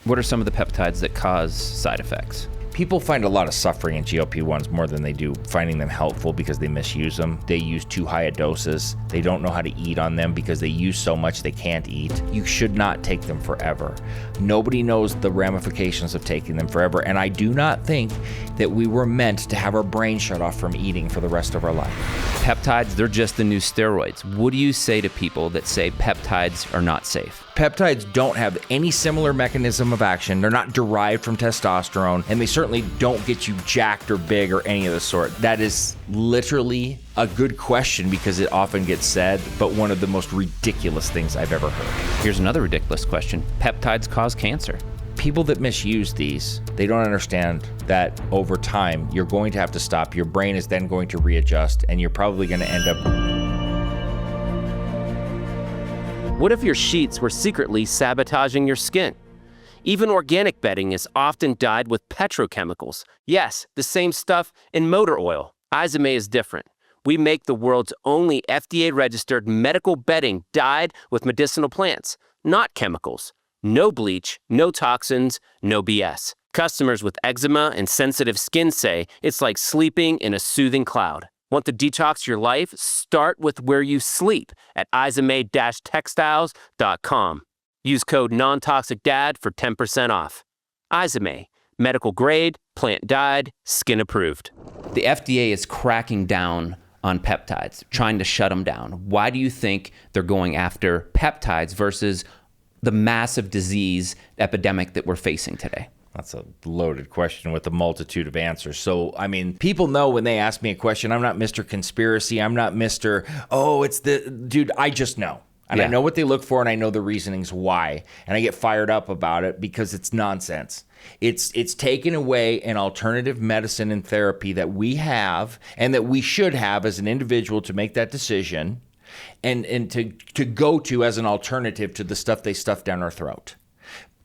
What are some of the peptides that cause side effects? People find a lot of suffering in GLP-1s more than they do finding them helpful because they misuse them. They use too high a doses. They don't know how to eat on them because they use so much they can't eat. You should not take them forever. Nobody knows the ramifications of taking them forever, and I do not think that we were meant to have our brain shut off from eating for the rest of our life. Peptides, they're just the new steroids. What do you say to people that say peptides are not safe? Peptides don't have any similar mechanism of action. They're not derived from testosterone, and they certainly don't get you jacked or big or any of the sort. That is literally a good question because it often gets said, but one of the most ridiculous things I've ever heard. Here's another ridiculous question. Peptides cause cancer. People that misuse these, they don't understand that over time, you're going to have to stop. Your brain is then going to readjust, and you're probably going to end up... What if your sheets were secretly sabotaging your skin? Even organic bedding is often dyed with petrochemicals. Yes, the same stuff in motor oil. Isame is different. We make the world's only FDA-registered medical bedding dyed with medicinal plants, not chemicals. No bleach, no toxins, no BS. Customers with eczema and sensitive skin say it's like sleeping in a soothing cloud. Want to detox your life? Start with where you sleep at izame-textiles.com. Use code NONTOXICDAD for 10% off. Izame, medical grade, plant dyed, skin approved. The FDA is cracking down on peptides, trying to shut them down. Why do you think they're going after peptides versus the massive disease epidemic that we're facing today? That's a loaded question with a multitude of answers. So, I mean, people know when they ask me a question, I'm not Mr. Conspiracy. I'm not Mr. Oh, it's the dude. I just know. And I know what they look for, and I know the reasonings why. And I get fired up about it because it's nonsense. It's taken away an alternative medicine and therapy that we have and that we should have as an individual to make that decision and to go to as an alternative to the stuff they stuff down our throat.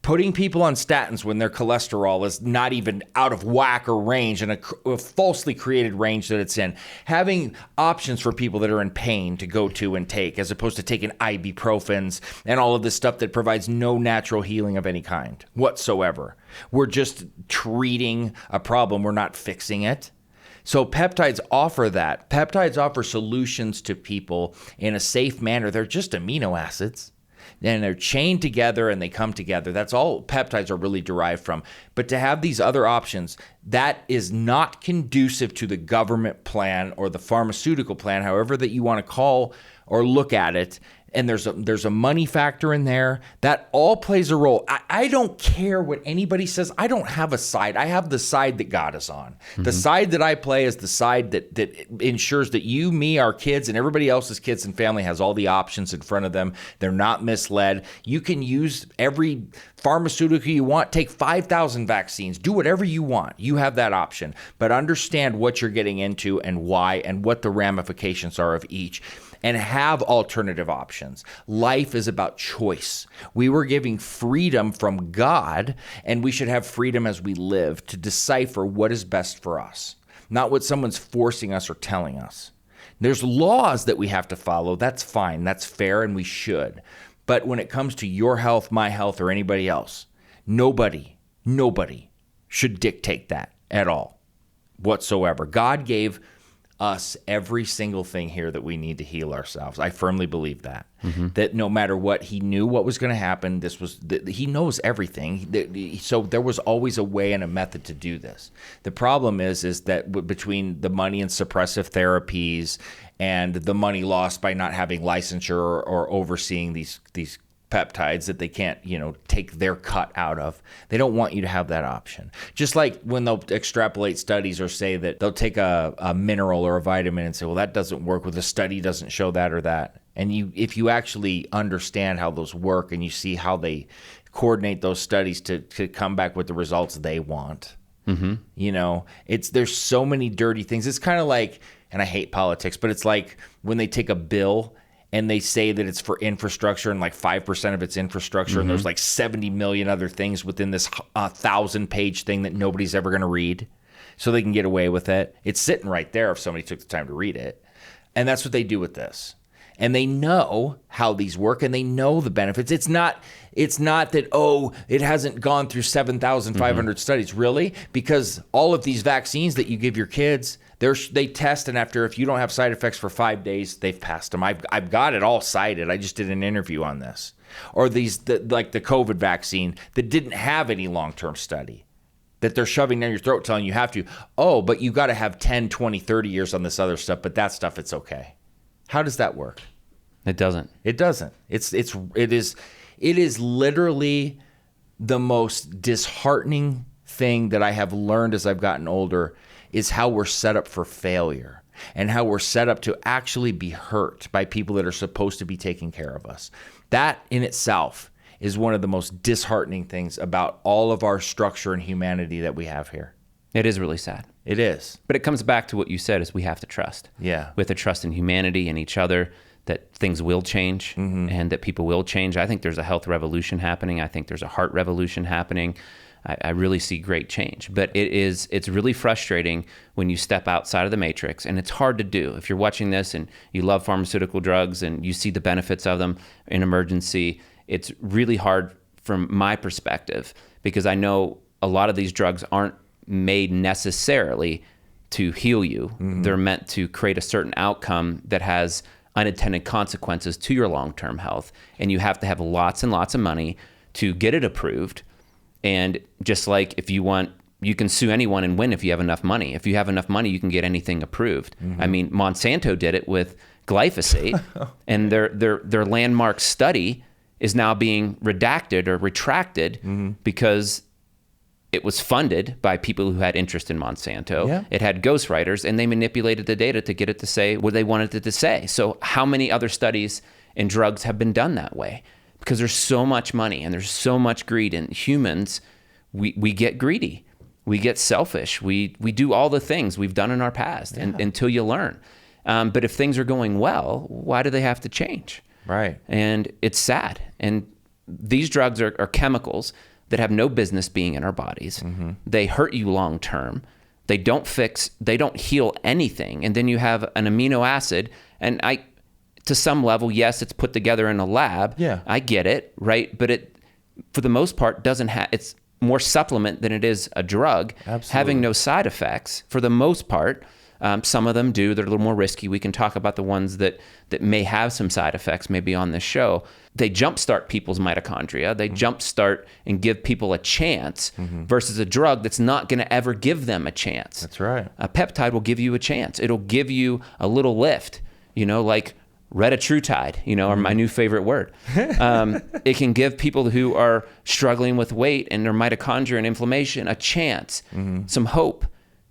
Putting people on statins when their cholesterol is not even out of whack or range and a falsely created range that it's in. Having options for people that are in pain to go to and take, as opposed to taking ibuprofens and all of this stuff that provides no natural healing of any kind whatsoever. We're just treating a problem. We're not fixing it. So peptides offer that. Peptides offer solutions to people in a safe manner. They're just amino acids. And they're chained together and they come together. That's all peptides are really derived from. But to have these other options, that is not conducive to the government plan or the pharmaceutical plan, however that you want to call or look at it. And there's a money factor in there. That all plays a role. I don't care what anybody says. I don't have a side. I have the side that God is on. Mm-hmm. The side that I play is the side that ensures that you, me, our kids, and everybody else's kids and family has all the options in front of them. They're not misled. You can use every pharmaceutical you want. Take 5,000 vaccines. Do whatever you want. You have that option. But understand what you're getting into and why and what the ramifications are of each. And have alternative options. Life is about choice. We were giving freedom from God, and we should have freedom as we live to decipher what is best for us, not what someone's forcing us or telling us. There's laws that we have to follow. That's fine. That's fair, and we should. But when it comes to your health, my health, or anybody else, nobody should dictate that at all whatsoever. God gave us every single thing here that we need to heal ourselves. I firmly believe that. Mm-hmm. That no matter what, he knew what was going to happen. He knows everything. So there was always a way and a method to do this. The problem is that between the money and suppressive therapies and the money lost by not having licensure or overseeing these peptides that they can't, take their cut out of. They don't want you to have that option. Just like when they'll extrapolate studies or say that they'll take a mineral or a vitamin and say, well, that doesn't work. Well, the study doesn't show that or that. And if you actually understand how those work and you see how they coordinate those studies to come back with the results they want, there's so many dirty things. It's kind of like, and I hate politics, but it's like when they take a bill and they say that it's for infrastructure and like 5% of it's infrastructure, and there's like 70 million other things within this 1,000-page thing that nobody's ever going to read, so they can get away with it. It's sitting right there if somebody took the time to read it. And that's what they do with this. and they know how these work and they know the benefits. It's not that, oh, it hasn't gone through 7,500 studies. Really? Because all of these vaccines that you give your kids, they test, and after, if you don't have side effects for 5 days, they've passed them. I've got it all cited. I just did an interview on this. Or like the COVID vaccine that didn't have any long-term study, that they're shoving down your throat telling you have to. Oh, but you got to have 10, 20, 30 years on this other stuff, but that stuff, it's okay. How does that work? It doesn't. It doesn't. It is literally the most disheartening thing that I have learned as I've gotten older, is how we're set up for failure and how we're set up to actually be hurt by people that are supposed to be taking care of us. That in itself is one of the most disheartening things about all of our structure and humanity that we have here. It is really sad. It is. But it comes back to what you said, is we have to trust. Yeah. We have to trust in humanity and each other, that things will change and that people will change. I think there's a health revolution happening. I think there's a heart revolution happening. I really see great change. But it's really frustrating when you step outside of the matrix, and it's hard to do. If you're watching this and you love pharmaceutical drugs and you see the benefits of them in emergency, it's really hard from my perspective, because I know a lot of these drugs aren't made necessarily to heal you. They're meant to create a certain outcome that has unintended consequences to your long-term health, and you have to have lots and lots of money to get it approved. And just like if you want, you can sue anyone and win if you have enough money. If you have enough money, you can get anything approved. I mean, Monsanto did it with glyphosate, and their landmark study is now being redacted or retracted because it was funded by people who had interest in Monsanto. Yeah. It had ghostwriters, and they manipulated the data to get it to say what they wanted it to say. So how many other studies in drugs have been done that way? Because there's so much money and there's so much greed, and humans, we get greedy. We get selfish. We do all the things we've done in our past until you learn. But if things are going well, why do they have to change? Right. And it's sad. And these drugs are chemicals that have no business being in our bodies. They hurt you long term. They don't heal anything. And then you have an amino acid, and to some level, yes, it's put together in a lab. Yeah. I get it, right? But it, for the most part, it's more supplement than it is a drug. Absolutely. Having no side effects for the most part. Some of them do. They're a little more risky. We can talk about the ones that may have some side effects, maybe on this show. They jumpstart people's mitochondria. They jumpstart and give people a chance versus a drug that's not going to ever give them a chance. That's right. A peptide will give you a chance. It'll give you a little lift, like retatrutide, or my new favorite word. It can give people who are struggling with weight and their mitochondria and inflammation a chance, some hope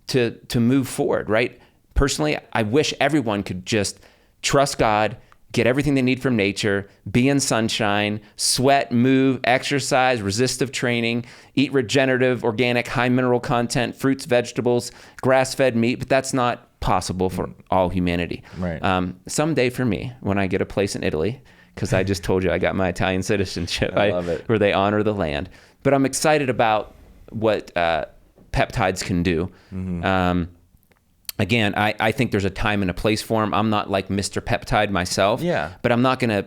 to move forward, right? Personally, I wish everyone could just trust God, get everything they need from nature, be in sunshine, sweat, move, exercise, resistive training, eat regenerative, organic, high mineral content, fruits, vegetables, grass-fed meat, but that's not possible for all humanity. Right. Someday for me, when I get a place in Italy, because I just told you I got my Italian citizenship, I love it. where they honor the land. But I'm excited about what peptides can do. Again, I think there's a time and a place for them. I'm not like Mr. Peptide myself, but I'm not going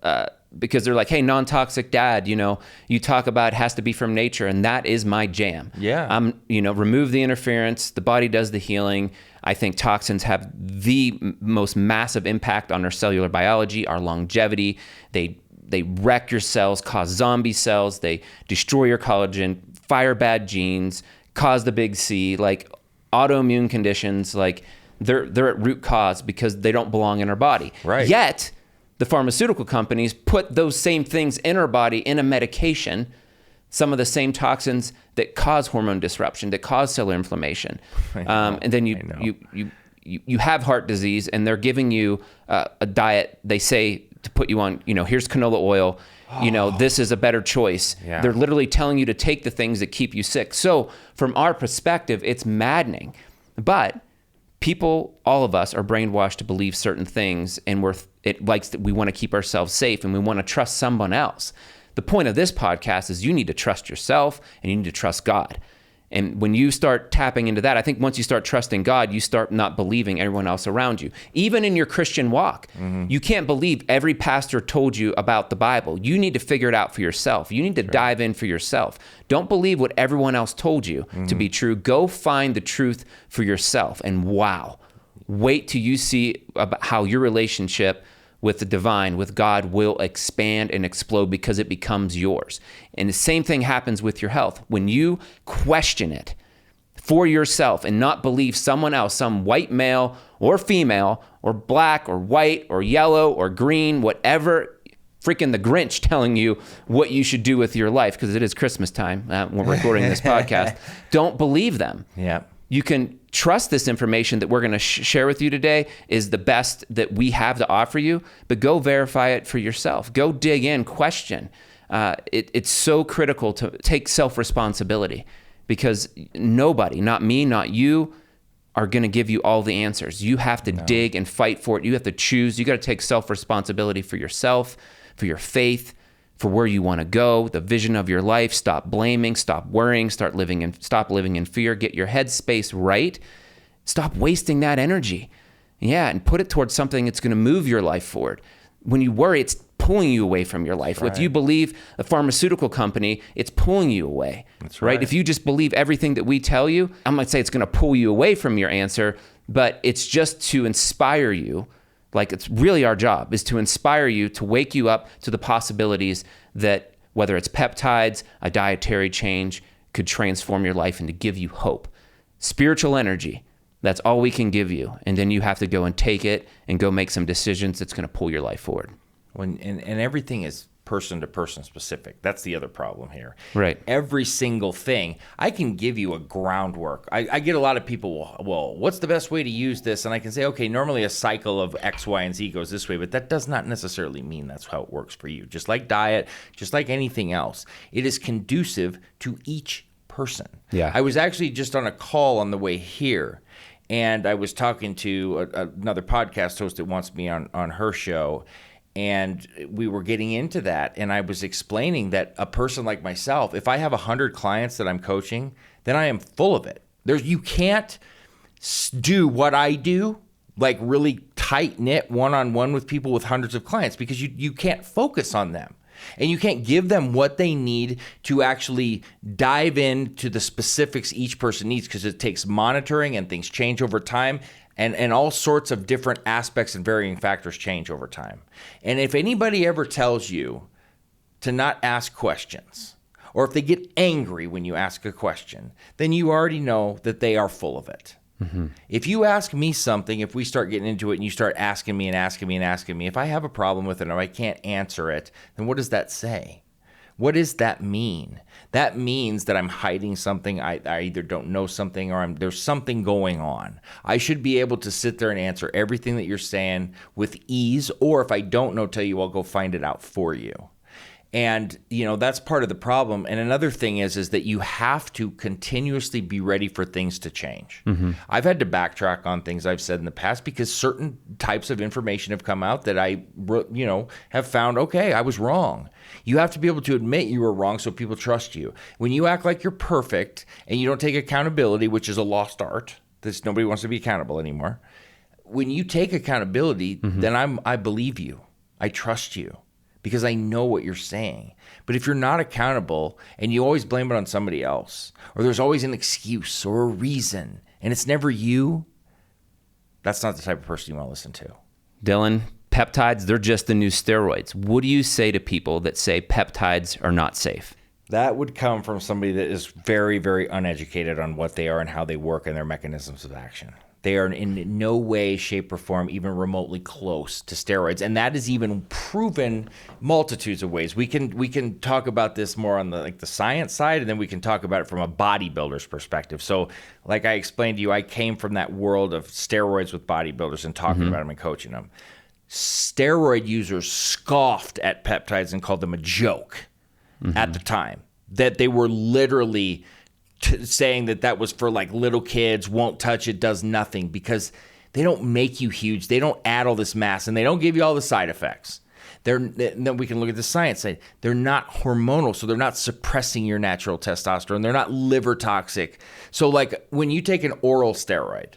to, because they're like, hey, non-toxic dad, you talk about it has to be from nature, and that is my jam. Yeah. Remove the interference, the body does the healing. I think toxins have the most massive impact on our cellular biology, our longevity. They wreck your cells, cause zombie cells, they destroy your collagen, fire bad genes, cause the big C, like autoimmune conditions, like they're at root cause because they don't belong in our body. Right. Yet the pharmaceutical companies put those same things in our body in a medication, some of the same toxins that cause hormone disruption, that cause cellular inflammation. And then you have heart disease, and they're giving you a diet, they say, to put you on, here's canola oil, this is a better choice. Yeah. They're literally telling you to take the things that keep you sick. So from our perspective, it's maddening. But people, all of us, are brainwashed to believe certain things, and we want to keep ourselves safe, and we want to trust someone else. The point of this podcast is you need to trust yourself, and you need to trust God. And when you start tapping into that, I think once you start trusting God, you start not believing everyone else around you. Even in your Christian walk, you can't believe every pastor told you about the Bible. You need to figure it out for yourself. You need to dive in for yourself. Don't believe what everyone else told you to be true. Go find the truth for yourself. And wow, wait till you see about how your relationship with the divine, with God, will expand and explode because it becomes yours. And the same thing happens with your health. When you question it for yourself and not believe someone else, some white male or female or black or white or yellow or green, whatever, freaking the Grinch telling you what you should do with your life, because it is Christmas time when we're recording this podcast, don't believe them. Yeah. You can trust this information that we're going to share with you today is the best that we have to offer you, but go verify it for yourself. Go dig in, question. It's so critical to take self-responsibility, because nobody, not me, not you, are going to give you all the answers. You have to dig and fight for it. You have to choose. You got to take self-responsibility for yourself, for your faith, for where you want to go, the vision of your life. Stop blaming, stop worrying, stop living in fear. Get your headspace right. Stop wasting that energy. Yeah, and put it towards something that's going to move your life forward. When you worry, it's pulling you away from your life. Right. If you believe a pharmaceutical company, it's pulling you away. That's right. If you just believe everything that we tell you, I'm not saying it's going to pull you away from your answer, but it's just to inspire you. Like, it's really our job is to inspire you, to wake you up to the possibilities that whether it's peptides, a dietary change, could transform your life and to give you hope. Spiritual energy, that's all we can give you. And then you have to go and take it and go make some decisions that's going to pull your life forward. And everything is person to person specific. That's the other problem here. Right. Every single thing, I can give you a groundwork. I get a lot of people, well, what's the best way to use this? And I can say, okay, normally a cycle of X, Y, and Z goes this way, but that does not necessarily mean that's how it works for you. Just like diet, just like anything else, it is conducive to each person. Yeah. I was actually just on a call on the way here, and I was talking to another podcast host that wants me on her show. And we were getting into that, and I was explaining that a person like myself, if I have 100 clients that I'm coaching, then I am full of it. You can't do what I do, like really tight-knit one-on-one with people with hundreds of clients, because you can't focus on them. And you can't give them what they need to actually dive into the specifics each person needs, because it takes monitoring and things change over time. And all sorts of different aspects and varying factors change over time. And if anybody ever tells you to not ask questions, or if they get angry when you ask a question, then you already know that they are full of it. Mm-hmm. If you ask me something, if we start getting into it and you start asking me and asking me and asking me, if I have a problem with it or I can't answer it, then what does that say? What does that mean? That means that I'm hiding something. I either don't know something, or there's something going on. I should be able to sit there and answer everything that you're saying with ease, or if I don't know, tell you, I'll go find it out for you. And, that's part of the problem. And another thing is that you have to continuously be ready for things to change. Mm-hmm. I've had to backtrack on things I've said in the past, because certain types of information have come out that I, have found, okay, I was wrong. You have to be able to admit you were wrong so people trust you. When you act like you're perfect and you don't take accountability, which is a lost art, because nobody wants to be accountable anymore. When you take accountability, then I believe you. I trust you, because I know what you're saying. But if you're not accountable and you always blame it on somebody else, or there's always an excuse or a reason, and it's never you, that's not the type of person you want to listen to. Dylan, peptides, they're just the new steroids. What do you say to people that say peptides are not safe? That would come from somebody that is very, very uneducated on what they are and how they work and their mechanisms of action. They are in no way, shape, or form even remotely close to steroids, and that is even proven multitudes of ways. We can talk about this more on the science side, and then we can talk about it from a bodybuilder's perspective. So, like I explained to you, I came from that world of steroids with bodybuilders and talking about them and coaching them. Steroid users scoffed at peptides and called them a joke at the time. That they were literally saying that was for like little kids, won't touch it, does nothing, because they don't make you huge. They don't add all this mass, and they don't give you all the side effects. Then we can look at the science side. They're not hormonal, so they're not suppressing your natural testosterone. They're not liver toxic. So like when you take an oral steroid,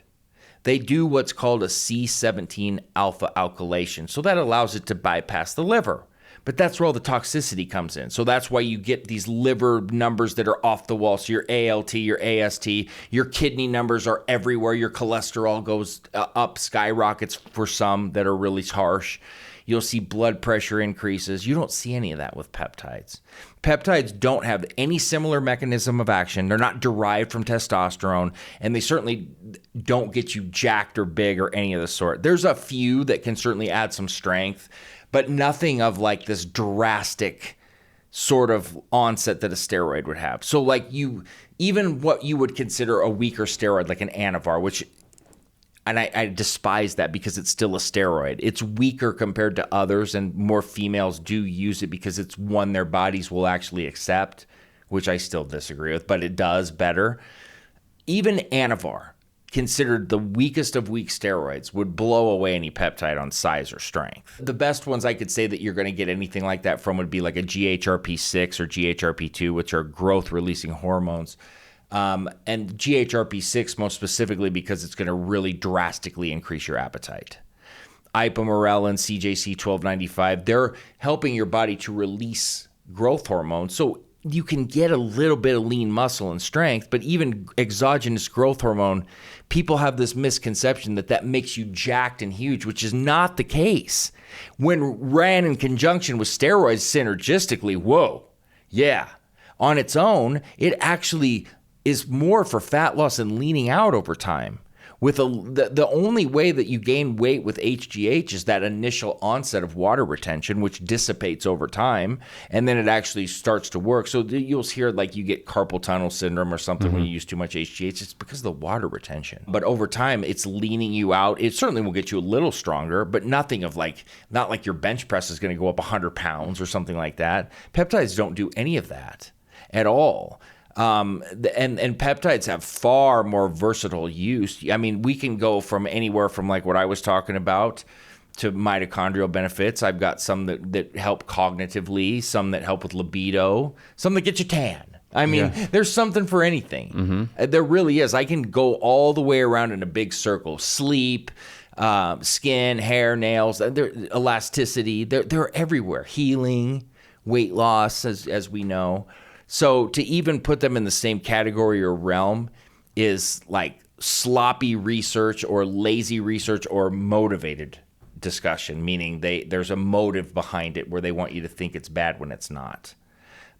they do what's called a C17 alpha alkylation. So that allows it to bypass the liver. But that's where all the toxicity comes in. So that's why you get these liver numbers that are off the wall. So your ALT, your AST, your kidney numbers are everywhere. Your cholesterol goes up, skyrockets for some that are really harsh. You'll see blood pressure increases. You don't see any of that with peptides. Peptides don't have any similar mechanism of action. They're not derived from testosterone, and they certainly don't get you jacked or big or any of the sort. There's a few that can certainly add some strength, but nothing of like this drastic sort of onset that a steroid would have. So like even what you would consider a weaker steroid, like an Anavar, which, and I despise that because it's still a steroid. It's weaker compared to others, and more females do use it because it's one their bodies will actually accept, which I still disagree with, but it does better. Even Anavar, considered the weakest of weak steroids, would blow away any peptide on size or strength. The best ones I could say that you're going to get anything like that from would be like a GHRP6 or GHRP2, which are growth-releasing hormones. And GHRP6 most specifically because it's going to really drastically increase your appetite. Ipamorelin, CJC1295, they're helping your body to release growth hormones. So you can get a little bit of lean muscle and strength, but even exogenous growth hormone, people have this misconception that makes you jacked and huge, which is not the case. When ran in conjunction with steroids synergistically, whoa, yeah. On its own, it actually is more for fat loss and leaning out over time. With the only way that you gain weight with HGH is that initial onset of water retention, which dissipates over time, and then it actually starts to work. So you'll hear like you get carpal tunnel syndrome or something when you use too much HGH. It's because of the water retention. But over time, it's leaning you out. It certainly will get you a little stronger, but nothing of like, not like your bench press is going to go up 100 pounds or something like that. Peptides don't do any of that at all. And peptides have far more versatile use. I mean, we can go from anywhere from like what I was talking about to mitochondrial benefits. I've got some that help cognitively, some that help with libido, some that get you tan. I mean, there's something for anything. There really is. I can go all the way around in a big circle. Sleep, skin, hair, nails, elasticity. They're everywhere. Healing, weight loss, as we know. So to even put them in the same category or realm is like sloppy research or lazy research or motivated discussion, meaning there's a motive behind it where they want you to think it's bad when it's not.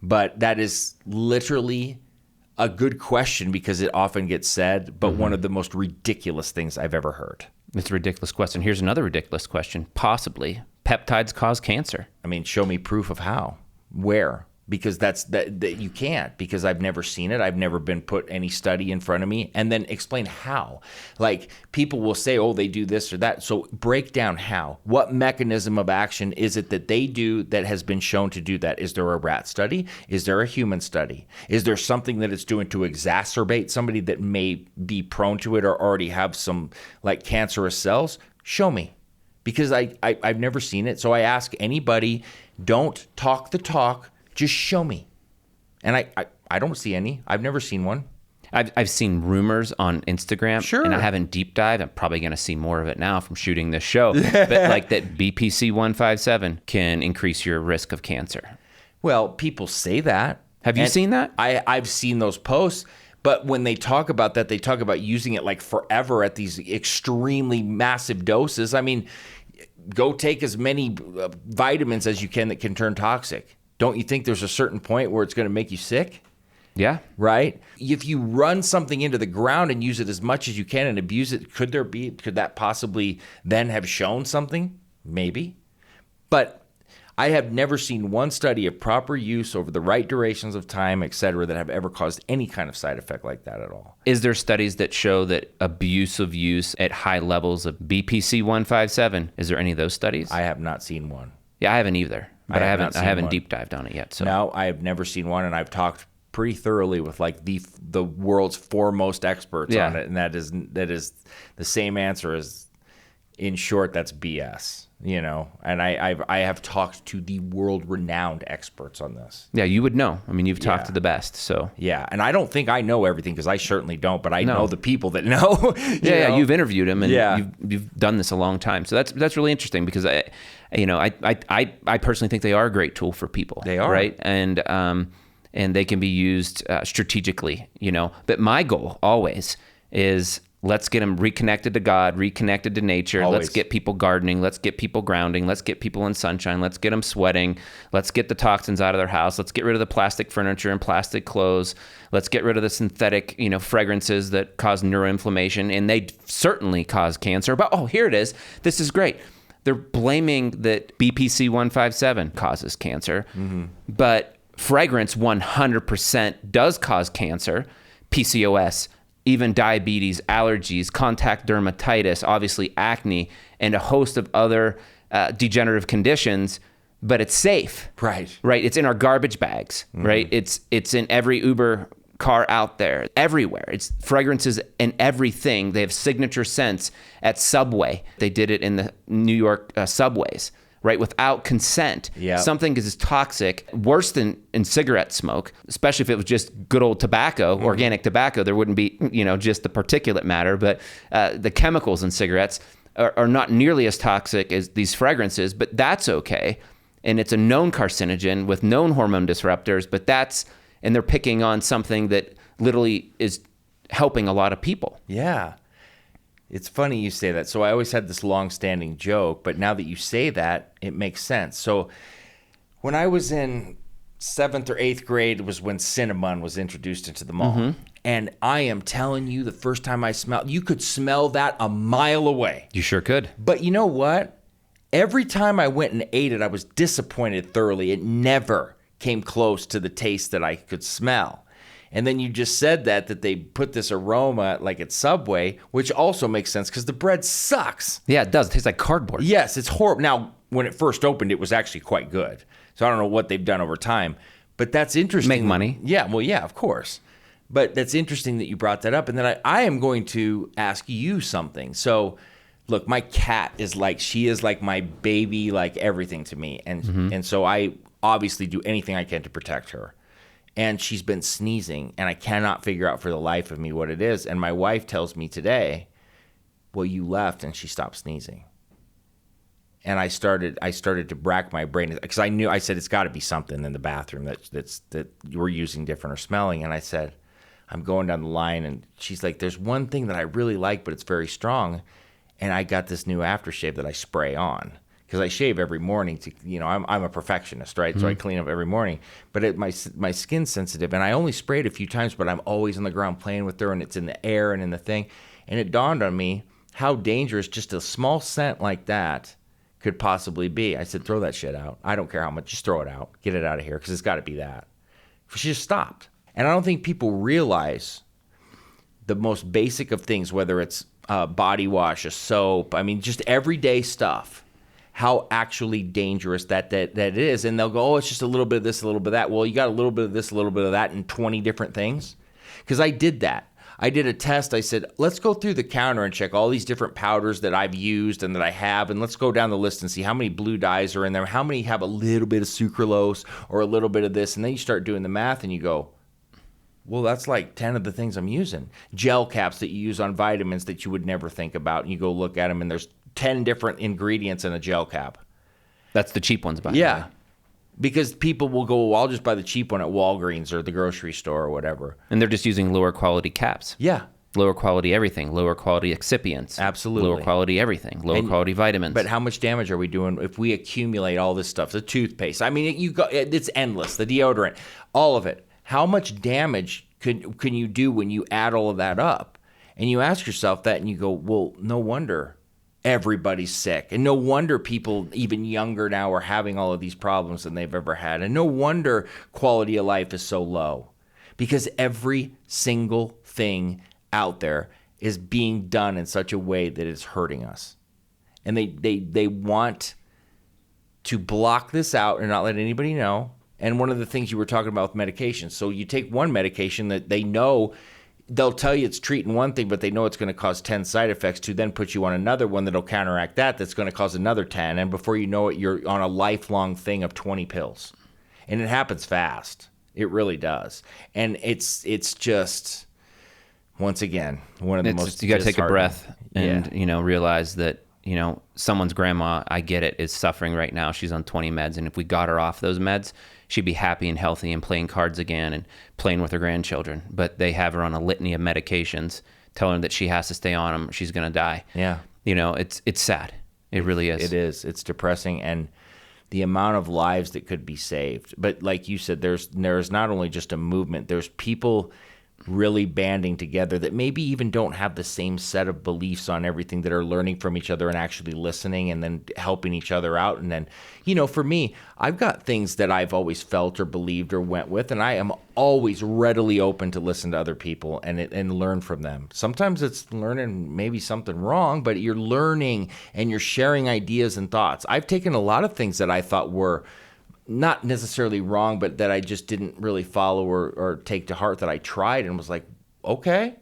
But that is literally a good question because it often gets said, but one of the most ridiculous things I've ever heard. It's a ridiculous question. Here's another ridiculous question. Possibly, peptides cause cancer. I mean, show me proof of how, where. Because that you can't, because I've never seen it. I've never been put any study in front of me. And then explain how. Like people will say, oh, they do this or that. So break down how. What mechanism of action is it that they do that has been shown to do that? Is there a rat study? Is there a human study? Is there something that it's doing to exacerbate somebody that may be prone to it or already have some like cancerous cells? Show me. Because I've never seen it. So I ask anybody, don't talk the talk. Just show me. And I don't see any. I've never seen one. I've seen rumors on Instagram. Sure. And I haven't deep dived. I'm probably going to see more of it now from shooting this show. But like that BPC 157 can increase your risk of cancer. Well, people say that. Have you seen that? I've seen those posts. But when they talk about that, they talk about using it like forever at these extremely massive doses. I mean, go take as many vitamins as you can that can turn toxic. Don't you think there's a certain point where it's going to make you sick? Yeah. Right? If you run something into the ground and use it as much as you can and abuse it, could that possibly then have shown something? Maybe. But I have never seen one study of proper use over the right durations of time, et cetera, that have ever caused any kind of side effect like that at all. Is there studies that show that abusive use at high levels of BPC 157, is there any of those studies? I have not seen one. Yeah, I haven't either. But I haven't one. Deep dived on it yet. So no, I have never seen one, and I've talked pretty thoroughly with like the world's foremost experts on it, and that is the same answer as in short, that's BS, and I have talked to the world-renowned experts on this. Yeah, you would know. I mean, you've talked to the best, so. Yeah, and I don't think I know everything because I certainly don't, but I know the people that know. Yeah, you've interviewed them, and you've done this a long time. So that's really interesting because I personally think they are a great tool for people. They are. Right? And they can be used strategically, But my goal always is let's get them reconnected to God, reconnected to nature. Always. Let's get people gardening. Let's get people grounding. Let's get people in sunshine. Let's get them sweating. Let's get the toxins out of their house. Let's get rid of the plastic furniture and plastic clothes. Let's get rid of the synthetic, fragrances that cause neuroinflammation, and they certainly cause cancer. But, here it is. This is great. They're blaming that BPC 157 causes cancer, but fragrance 100% does cause cancer, PCOS, even diabetes, allergies, contact dermatitis, obviously acne, and a host of other degenerative conditions, but it's safe. Right. It's in our garbage bags, right? It's in every Uber car out there, everywhere. It's fragrances in everything. They have signature scents at Subway. They did it in the New York subways, right? Without consent. Yeah. Something is toxic, worse than in cigarette smoke, especially if it was just good old tobacco, organic tobacco. There wouldn't be, just the particulate matter, but the chemicals in cigarettes are not nearly as toxic as these fragrances, but that's okay. And it's a known carcinogen with known hormone disruptors, but and they're picking on something that literally is helping a lot of people. Yeah. It's funny you say that. So I always had this long-standing joke, but now that you say that, it makes sense. So when I was in 7th or 8th grade was when cinnamon was introduced into the mall. And I am telling you, the first time I smelled, you could smell that a mile away. You sure could. But you know what? Every time I went and ate it, I was disappointed thoroughly. It never came close to the taste that I could smell. And then you just said that they put this aroma like at Subway, which also makes sense because the bread sucks. Yeah, it does. It tastes like cardboard. Yes, it's horrible. Now, when it first opened, it was actually quite good. So I don't know what they've done over time. But that's interesting. Make money. Yeah, well, yeah, of course. But that's interesting that you brought that up. And then I am going to ask you something. So, look, my cat she is like my baby, like everything to me. And so I obviously do anything I can to protect her. And she's been sneezing, and I cannot figure out for the life of me what it is. And my wife tells me today, well, you left and she stopped sneezing. And I started to rack my brain because I said, it's got to be something in the bathroom that we're using different or smelling. And I said, I'm going down the line, and she's like, there's one thing that I really like, but it's very strong. And I got this new aftershave that I spray on. Because I shave every morning I'm a perfectionist, right? So I clean up every morning. But my skin's sensitive, and I only spray it a few times, but I'm always on the ground playing with her, and it's in the air and in the thing. And it dawned on me how dangerous just a small scent like that could possibly be. I said, throw that shit out. I don't care how much. Just throw it out. Get it out of here, because it's got to be that. She just stopped. And I don't think people realize the most basic of things, whether it's body wash, a soap, just everyday stuff, how actually dangerous that is. And they'll go, oh, it's just a little bit of this, a little bit of that. Well, you got a little bit of this, a little bit of that in 20 different things. Because I did that. I did a test. I said, let's go through the counter and check all these different powders that I've used and that I have. And let's go down the list and see how many blue dyes are in there, how many have a little bit of sucralose or a little bit of this. And then you start doing the math and you go, well, that's like 10 of the things I'm using. Gel caps that you use on vitamins that you would never think about. And you go look at them, and there's 10 different ingredients in a gel cap. That's the cheap ones, by the way. Yeah. Because people will go, well, I'll just buy the cheap one at Walgreens or the grocery store or whatever. And they're just using lower quality caps. Yeah. Lower quality everything. Lower quality excipients. Absolutely. Lower quality everything. Lower quality vitamins. But how much damage are we doing if we accumulate all this stuff? The toothpaste. It's endless. The deodorant. All of it. How much damage can you do when you add all of that up? And you ask yourself that and you go, well, no wonder everybody's sick. And no wonder people even younger now are having all of these problems than they've ever had. And no wonder quality of life is so low. Because every single thing out there is being done in such a way that it's hurting us. And they want to block this out and not let anybody know. And one of the things you were talking about with medications. So you take one medication that they know they'll tell you it's treating one thing, but they know it's going to cause 10 side effects to then put you on another one that'll counteract that's going to cause another 10. And before you know it, you're on a lifelong thing of 20 pills. And it happens fast. It really does. And it's just, once again, one of the most you got to take a breath and, Yeah. Realize that, someone's grandma, I get it, is suffering right now. She's on 20 meds. And if we got her off those meds, she'd be happy and healthy and playing cards again and playing with her grandchildren. But they have her on a litany of medications, telling her that she has to stay on them or she's going to die. Yeah. It's sad. It really is. It is. It's depressing. And the amount of lives that could be saved. But like you said, there's not only just a movement, there's people really banding together that maybe even don't have the same set of beliefs on everything, that are learning from each other and actually listening and then helping each other out. And then, for me, I've got things that I've always felt or believed or went with, and I am always readily open to listen to other people and learn from them. Sometimes it's learning maybe something wrong, but you're learning and you're sharing ideas and thoughts. I've taken a lot of things that I thought were not necessarily wrong, but that I just didn't really follow or take to heart, that I tried and was like, okay,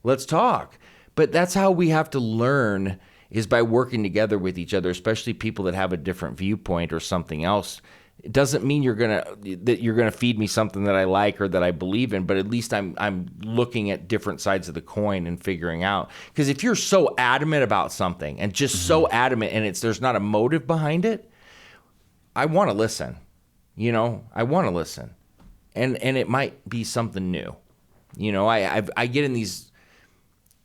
let's talk. But that's how we have to learn, is by working together with each other, especially people that have a different viewpoint or something else. It doesn't mean you're gonna feed me something that I like or that I believe in, but at least I'm looking at different sides of the coin and figuring out. Because if you're so adamant about something and just so adamant, and there's not a motive behind it, I want to listen, I want to listen, and it might be something new. I get in these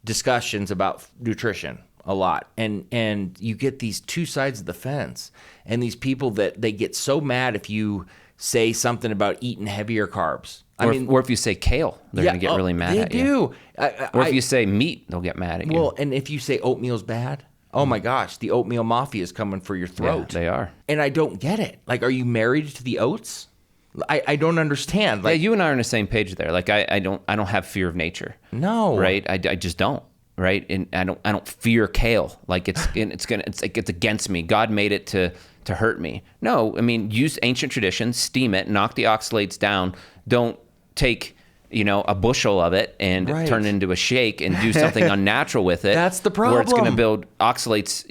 discussions about nutrition a lot, and you get these two sides of the fence, and these people that they get so mad if you say something about eating heavier carbs. Or if you say kale, they're going to get really mad at you. They do. Or if you say meat, they'll get mad at you. Well, and if you say oatmeal's bad, oh my gosh, the oatmeal mafia is coming for your throat. Yeah, they are. And I don't get it. Like, are you married to the oats? I don't understand. Like, you and I are on the same page there. Like, I don't have fear of nature. No. Right? I just don't. Right? And I don't fear kale. Like, it's against me. God made it to hurt me. No, I mean, use ancient traditions, steam it, knock the oxalates down. Don't take a bushel of it and turn it into a shake and do something unnatural with it. That's the problem. Where it's going to build oxalates,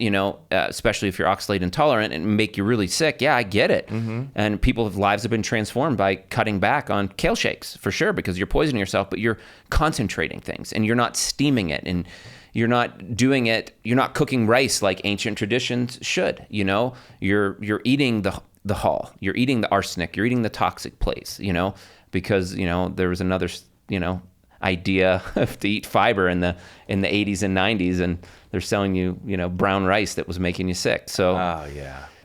especially if you're oxalate intolerant, and make you really sick. Yeah, I get it. Mm-hmm. And people's lives have been transformed by cutting back on kale shakes, for sure, because you're poisoning yourself, but you're concentrating things and you're not steaming it, and you're not doing it. You're not cooking rice like ancient traditions should. You're eating the hull. You're eating the arsenic. You're eating the toxic place. Because there was another idea to eat fiber in the 80s and 90s, and they're selling you brown rice that was making you sick. So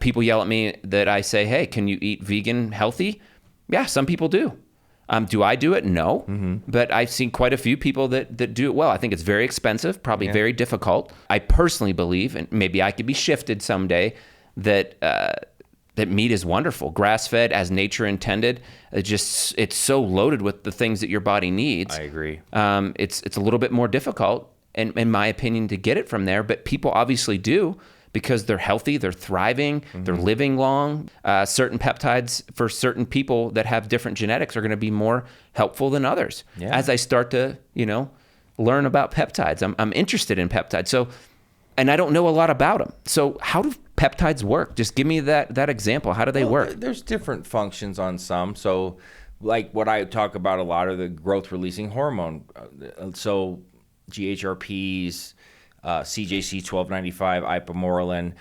people yell at me that I say, hey, can you eat vegan healthy? Yeah, some people do. Do I do it? No. Mm-hmm. But I've seen quite a few people that do it well. I think it's very expensive, probably very difficult. I personally believe, and maybe I could be shifted someday, that meat is wonderful, grass-fed, as nature intended. It's so loaded with the things that your body needs. I agree. It's a little bit more difficult, in my opinion, to get it from there. But people obviously do, because they're healthy, they're thriving, they're living long. Certain peptides for certain people that have different genetics are going to be more helpful than others. Yeah. As I start to learn about peptides, I'm interested in peptides. So, and I don't know a lot about them. So how do peptides work? Just give me that example. How do they work? There's different functions on some. So like what I talk about a lot are the growth releasing hormone. So GHRPs, CJC 1295, ipamorelin.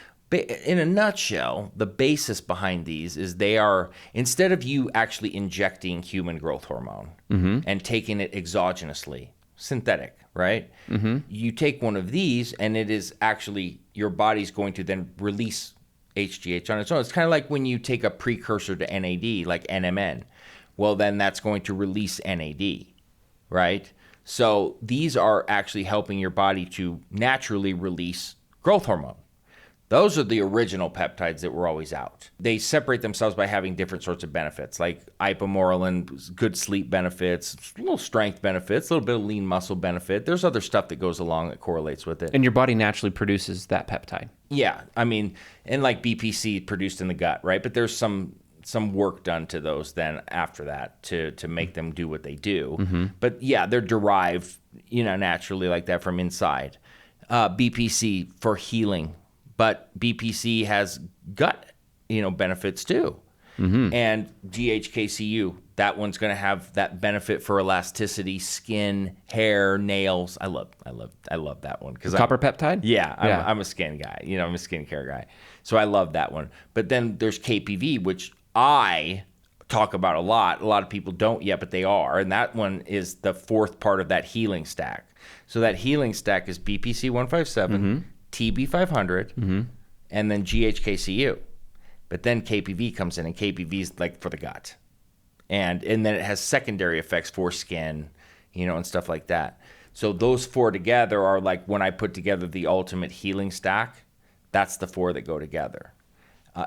In a nutshell, the basis behind these is they are, instead of you actually injecting human growth hormone and taking it exogenously, synthetic, right? Mm-hmm. You take one of these and it is actually, your body's going to then release HGH on its own. It's kind of like when you take a precursor to NAD, like NMN. Well, then that's going to release NAD, right? So these are actually helping your body to naturally release growth hormone. Those are the original peptides that were always out. They separate themselves by having different sorts of benefits, like ipamorelin, good sleep benefits, a little strength benefits, a little bit of lean muscle benefit. There's other stuff that goes along that correlates with it. And your body naturally produces that peptide. Yeah, I mean, and like BPC produced in the gut, right? But there's some some work done to those then after that to make them do what they do. But yeah, they're derived, naturally like that from inside. BPC for healing, but BPC has gut, benefits too. And GHKCU, that one's going to have that benefit for elasticity, skin, hair, nails. I love that one because Copper peptide? Yeah, I'm a skin guy. I'm a skincare guy. So I love that one. But then there's KPV, which I talk about a lot. A lot of people don't yet, but they are. And that one is the fourth part of that healing stack. So that healing stack is BPC 157, TB 500, and then GHKCU. But then KPV comes in, and KPV is like for the gut. And then it has secondary effects for skin, and stuff like that. So those four together are like when I put together the ultimate healing stack, that's the four that go together.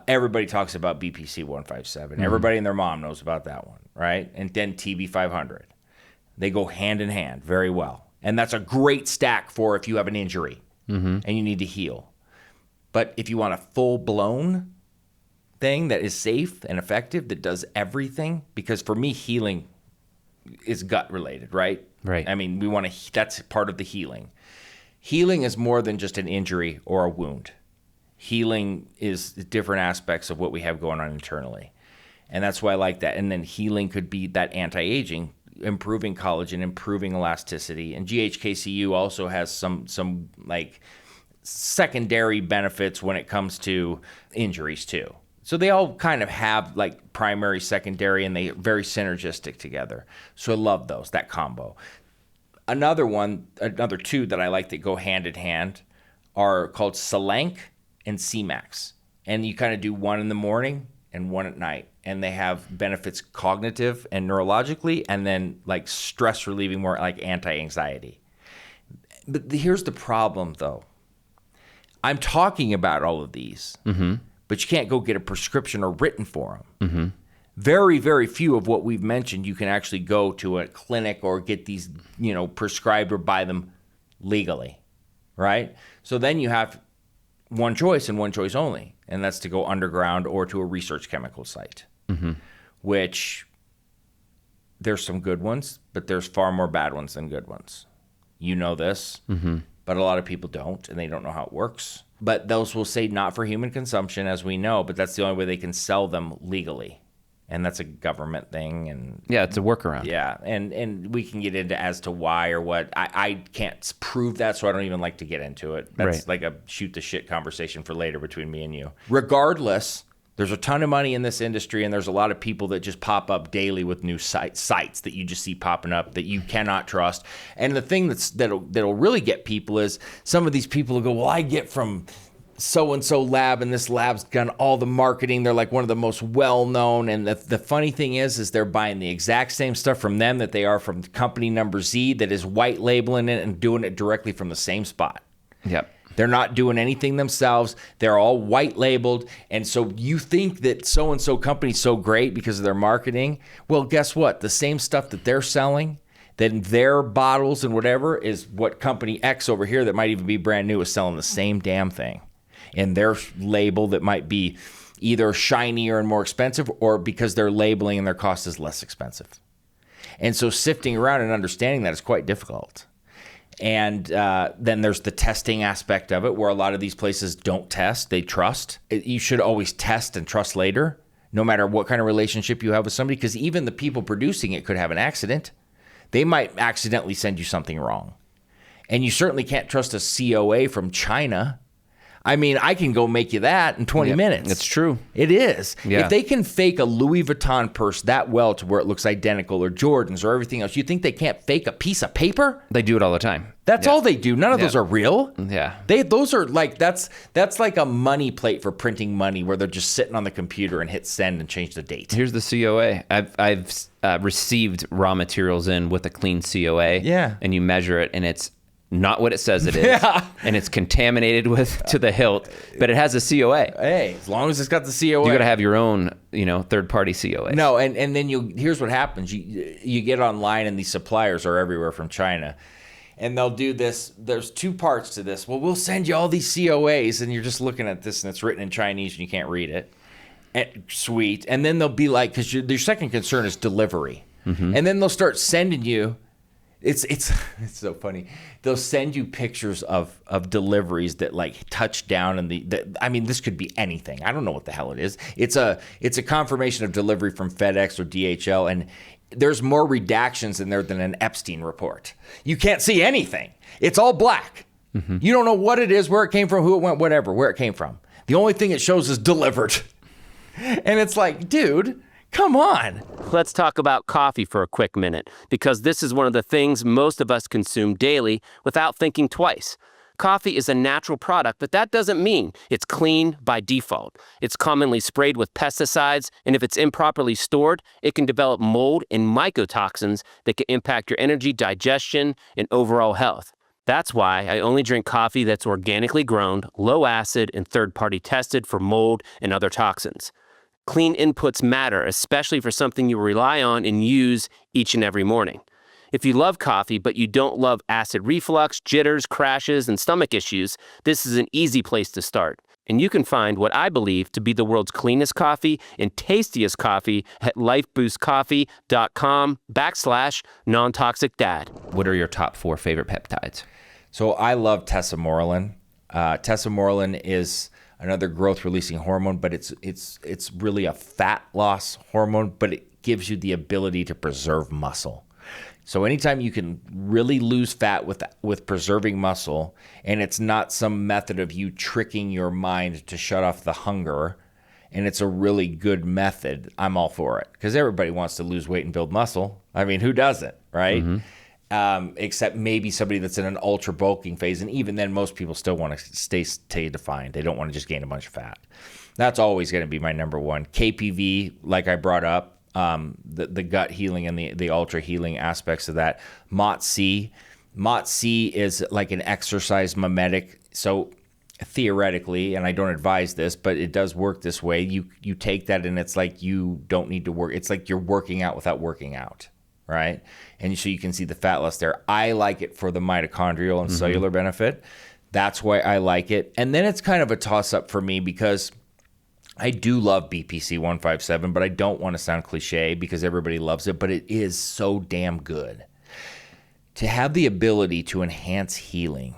Everybody talks about BPC 157. Everybody and their mom knows about that one, right? And then TB 500. They go hand in hand very well. And that's a great stack for if you have an injury and you need to heal. But if you want a full-blown thing that is safe and effective, that does everything, because for me, healing is gut related, right? Right. I mean, that's part of the healing. Healing is more than just an injury or a wound. Healing is different aspects of what we have going on internally. And that's why I like that. And then healing could be that anti-aging, improving collagen, improving elasticity. And GHKCU also has some like secondary benefits when it comes to injuries too. So they all kind of have like primary, secondary, and they're very synergistic together. So I love those, that combo. Another two that I like that go hand in hand are called Selenk and CMAX. And you kind of do one in the morning and one at night. And they have benefits cognitive and neurologically, and then like stress relieving, more like anti-anxiety. But here's the problem though. I'm talking about all of these. But you can't go get a prescription or written for them. Very, very few of what we've mentioned, you can actually go to a clinic or get these, prescribed or buy them legally, right? So then you have one choice and one choice only, and that's to go underground or to a research chemical site, which there's some good ones, but there's far more bad ones than good ones. You know this, but a lot of people don't, and they don't know how it works. But those will say not for human consumption, as we know, but that's the only way they can sell them legally. And that's a government thing. And yeah, it's a workaround. Yeah, and we can get into as to why or what. I can't prove that, so I don't even like to get into it. That's like a shoot the shit conversation for later between me and you. Regardless, there's a ton of money in this industry, and there's a lot of people that just pop up daily with new sites that you just see popping up that you cannot trust. And the thing that'll really get people is some of these people will go, well, I get from so-and-so lab, and this lab's done all the marketing. They're like one of the most well-known. And the funny thing is they're buying the exact same stuff from them that they are from company number Z that is white labeling it and doing it directly from the same spot. Yep. They're not doing anything themselves. They're all white labeled. And so you think that so-and-so company's so great because of their marketing. Well, guess what? The same stuff that they're selling, then their bottles and whatever is what company X over here that might even be brand new is selling the same damn thing. And their label that might be either shinier and more expensive, or because they're labeling and their cost is less expensive. And so sifting around and understanding that is quite difficult. And then there's the testing aspect of it, where a lot of these places don't test, they trust. You should always test and trust later, no matter what kind of relationship you have with somebody, because even the people producing it could have an accident. They might accidentally send you something wrong. And you certainly can't trust a COA from China. I mean, I can go make you that in 20 minutes. It's true. It is. Yeah. If they can fake a Louis Vuitton purse that well to where it looks identical, or Jordans or everything else, you think they can't fake a piece of paper? They do it all the time. That's all they do. None of those are real. Yeah. Those are like, that's like a money plate for printing money, where they're just sitting on the computer and hit send and change the date. Here's the COA. I've received raw materials in with a clean COA. Yeah. And you measure it, and it's not what it says it is. Yeah. And it's contaminated with to the hilt, but it has a COA. Hey, as long as it's got the COA. You got to have your own, third-party COA. No, and then here's what happens. You get online, and these suppliers are everywhere from China. And they'll do this. There's two parts to this. Well, we'll send you all these COAs, and you're just looking at this, and it's written in Chinese, and you can't read it. Sweet. And then they'll be like, because your second concern is delivery. And then they'll start sending you, it's so funny. They'll send you pictures of deliveries that like touch down and I mean, this could be anything. I don't know what the hell it is. It's a confirmation of delivery from FedEx or DHL, and there's more redactions in there than an Epstein report. You can't see anything. It's all black. You don't know what it is, where it came from, who it went, whatever, where it came from. The only thing it shows is delivered. And it's like, dude, come on. Let's talk about coffee for a quick minute, because this is one of the things most of us consume daily without thinking twice. Coffee is a natural product, but that doesn't mean it's clean by default. It's commonly sprayed with pesticides, and if it's improperly stored, it can develop mold and mycotoxins that can impact your energy, digestion, and overall health. That's why I only drink coffee that's organically grown, low acid, and third-party tested for mold and other toxins. Clean inputs matter, especially for something you rely on and use each and every morning. If you love coffee, but you don't love acid reflux, jitters, crashes, and stomach issues, this is an easy place to start. And you can find what I believe to be the world's cleanest coffee and tastiest coffee at lifeboostcoffee.com/non-toxic-dad. What are your top 4 favorite peptides? So I love tesamorelin. Tesamorelin is another growth-releasing hormone, but it's really a fat loss hormone, but it gives you the ability to preserve muscle. So anytime you can really lose fat with preserving muscle, and it's not some method of you tricking your mind to shut off the hunger, and it's a really good method, I'm all for it. Because everybody wants to lose weight and build muscle. I mean, who doesn't, right? Except maybe somebody that's in an ultra bulking phase. And even then, most people still want to stay defined. They don't want to just gain a bunch of fat. That's always going to be my number one. KPV, like I brought up, the gut healing and the ultra healing aspects of that. MOTS-C is like an exercise mimetic. So theoretically, and I don't advise this, but it does work this way. You take that and it's like you don't need to work. It's like you're working out without working out, right? And so you can see the fat loss there. I like it for the mitochondrial and cellular benefit. That's why I like it. And then it's kind of a toss-up for me because I do love BPC 157, but I don't want to sound cliche because everybody loves it, but it is so damn good. To have the ability to enhance healing,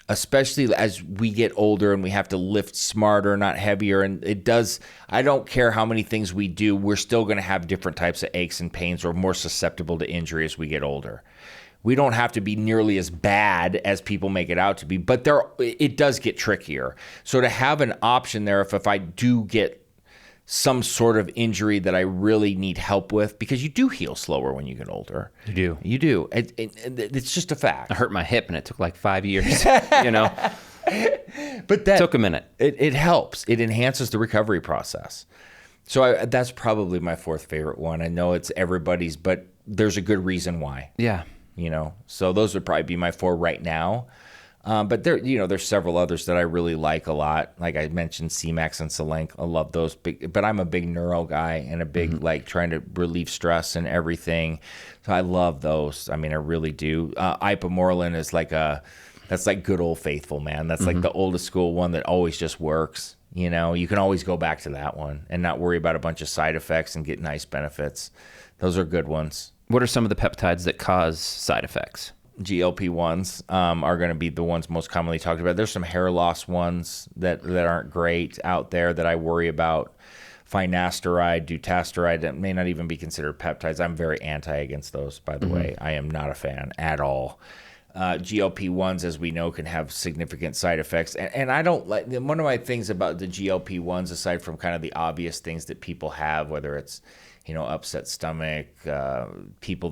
especially as we get older and we have to lift smarter, not heavier, and it does, I don't care how many things we do, we're still going to have different types of aches and pains or more susceptible to injury as we get older. We don't have to be nearly as bad as people make it out to be, but it does get trickier. So to have an option there, if I do get some sort of injury that I really need help with, because you do heal slower when you get older. You do. It's just a fact. I hurt my hip and it took like 5 years, you know. But that took a minute. It helps. It enhances the recovery process. So that's probably my 4th favorite one. I know it's everybody's, but there's a good reason why. Yeah. You know, so those would probably be my 4 right now. But there's several others that I really like a lot. Like I mentioned, C-Max and Selenk. I love those. But I'm a big neuro guy and a big like trying to relieve stress and everything. So I love those. I mean, I really do. Ipamorelin is that's like good old faithful, man. That's like the oldest school one that always just works. You know, you can always go back to that one and not worry about a bunch of side effects and get nice benefits. Those are good ones. What are some of the peptides that cause side effects? GLP-1s are going to be the ones most commonly talked about. There's some hair loss ones that aren't great out there that I worry about. Finasteride, dutasteride, that may not even be considered peptides. I'm very anti against those, by the way. I am not a fan at all. GLP-1s, as we know, can have significant side effects. And I don't like, one of my things about the GLP-1s, aside from kind of the obvious things that people have, whether it's, upset stomach, people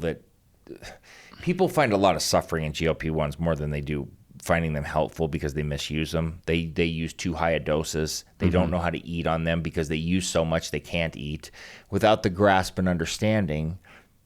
find a lot of suffering in GLP-1s more than they do finding them helpful because they misuse them. They use too high a doses. They don't know how to eat on them because they use so much they can't eat, without the grasp and understanding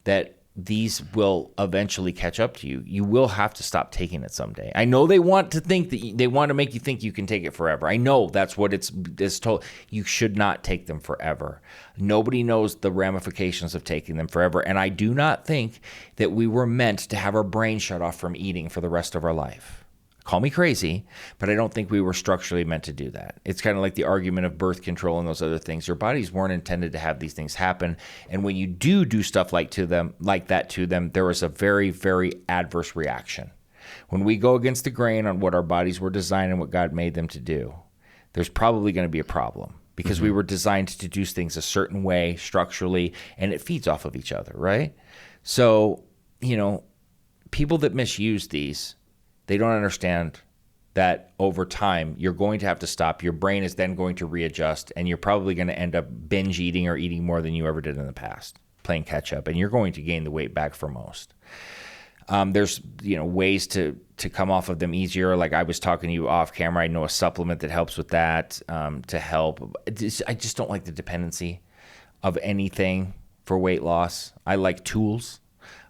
that these will eventually catch up to you. You will have to stop taking it someday. I know they want to make you think you can take it forever. I know that's what it's told. You should not take them forever. Nobody knows the ramifications of taking them forever. And I do not think that we were meant to have our brain shut off from eating for the rest of our life. Call me crazy, but I don't think we were structurally meant to do that. It's kind of like the argument of birth control and those other things. Your bodies weren't intended to have these things happen. And when you do stuff like that to them, there is a very, very adverse reaction. When we go against the grain on what our bodies were designed and what God made them to do, there's probably going to be a problem because we were designed to do things a certain way structurally, and it feeds off of each other, right? So, people that misuse these, they don't understand that over time, you're going to have to stop. Your brain is then going to readjust, and you're probably going to end up binge eating or eating more than you ever did in the past, playing catch up, and you're going to gain the weight back for most. There's, ways to come off of them easier. Like I was talking to you off camera, I know a supplement that helps with that to help. I just don't like the dependency of anything for weight loss. I like tools.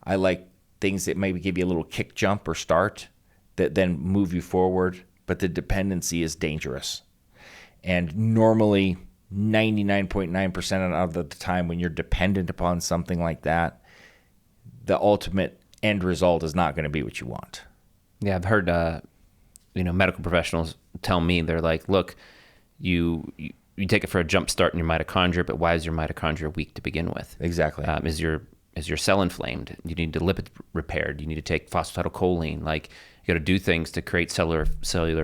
I like things that maybe give you a little kick jump or start that then move you forward, but the dependency is dangerous. And normally 99.9% of the time when you're dependent upon something like that, the ultimate end result is not going to be what you want. Yeah, I've heard medical professionals tell me, they're like, look, you take it for a jump start in your mitochondria, but why is your mitochondria weak to begin with? Exactly. Is your cell inflamed? You need the lipid repaired. You need to take phosphatidylcholine. Like, you got to do things to create cellular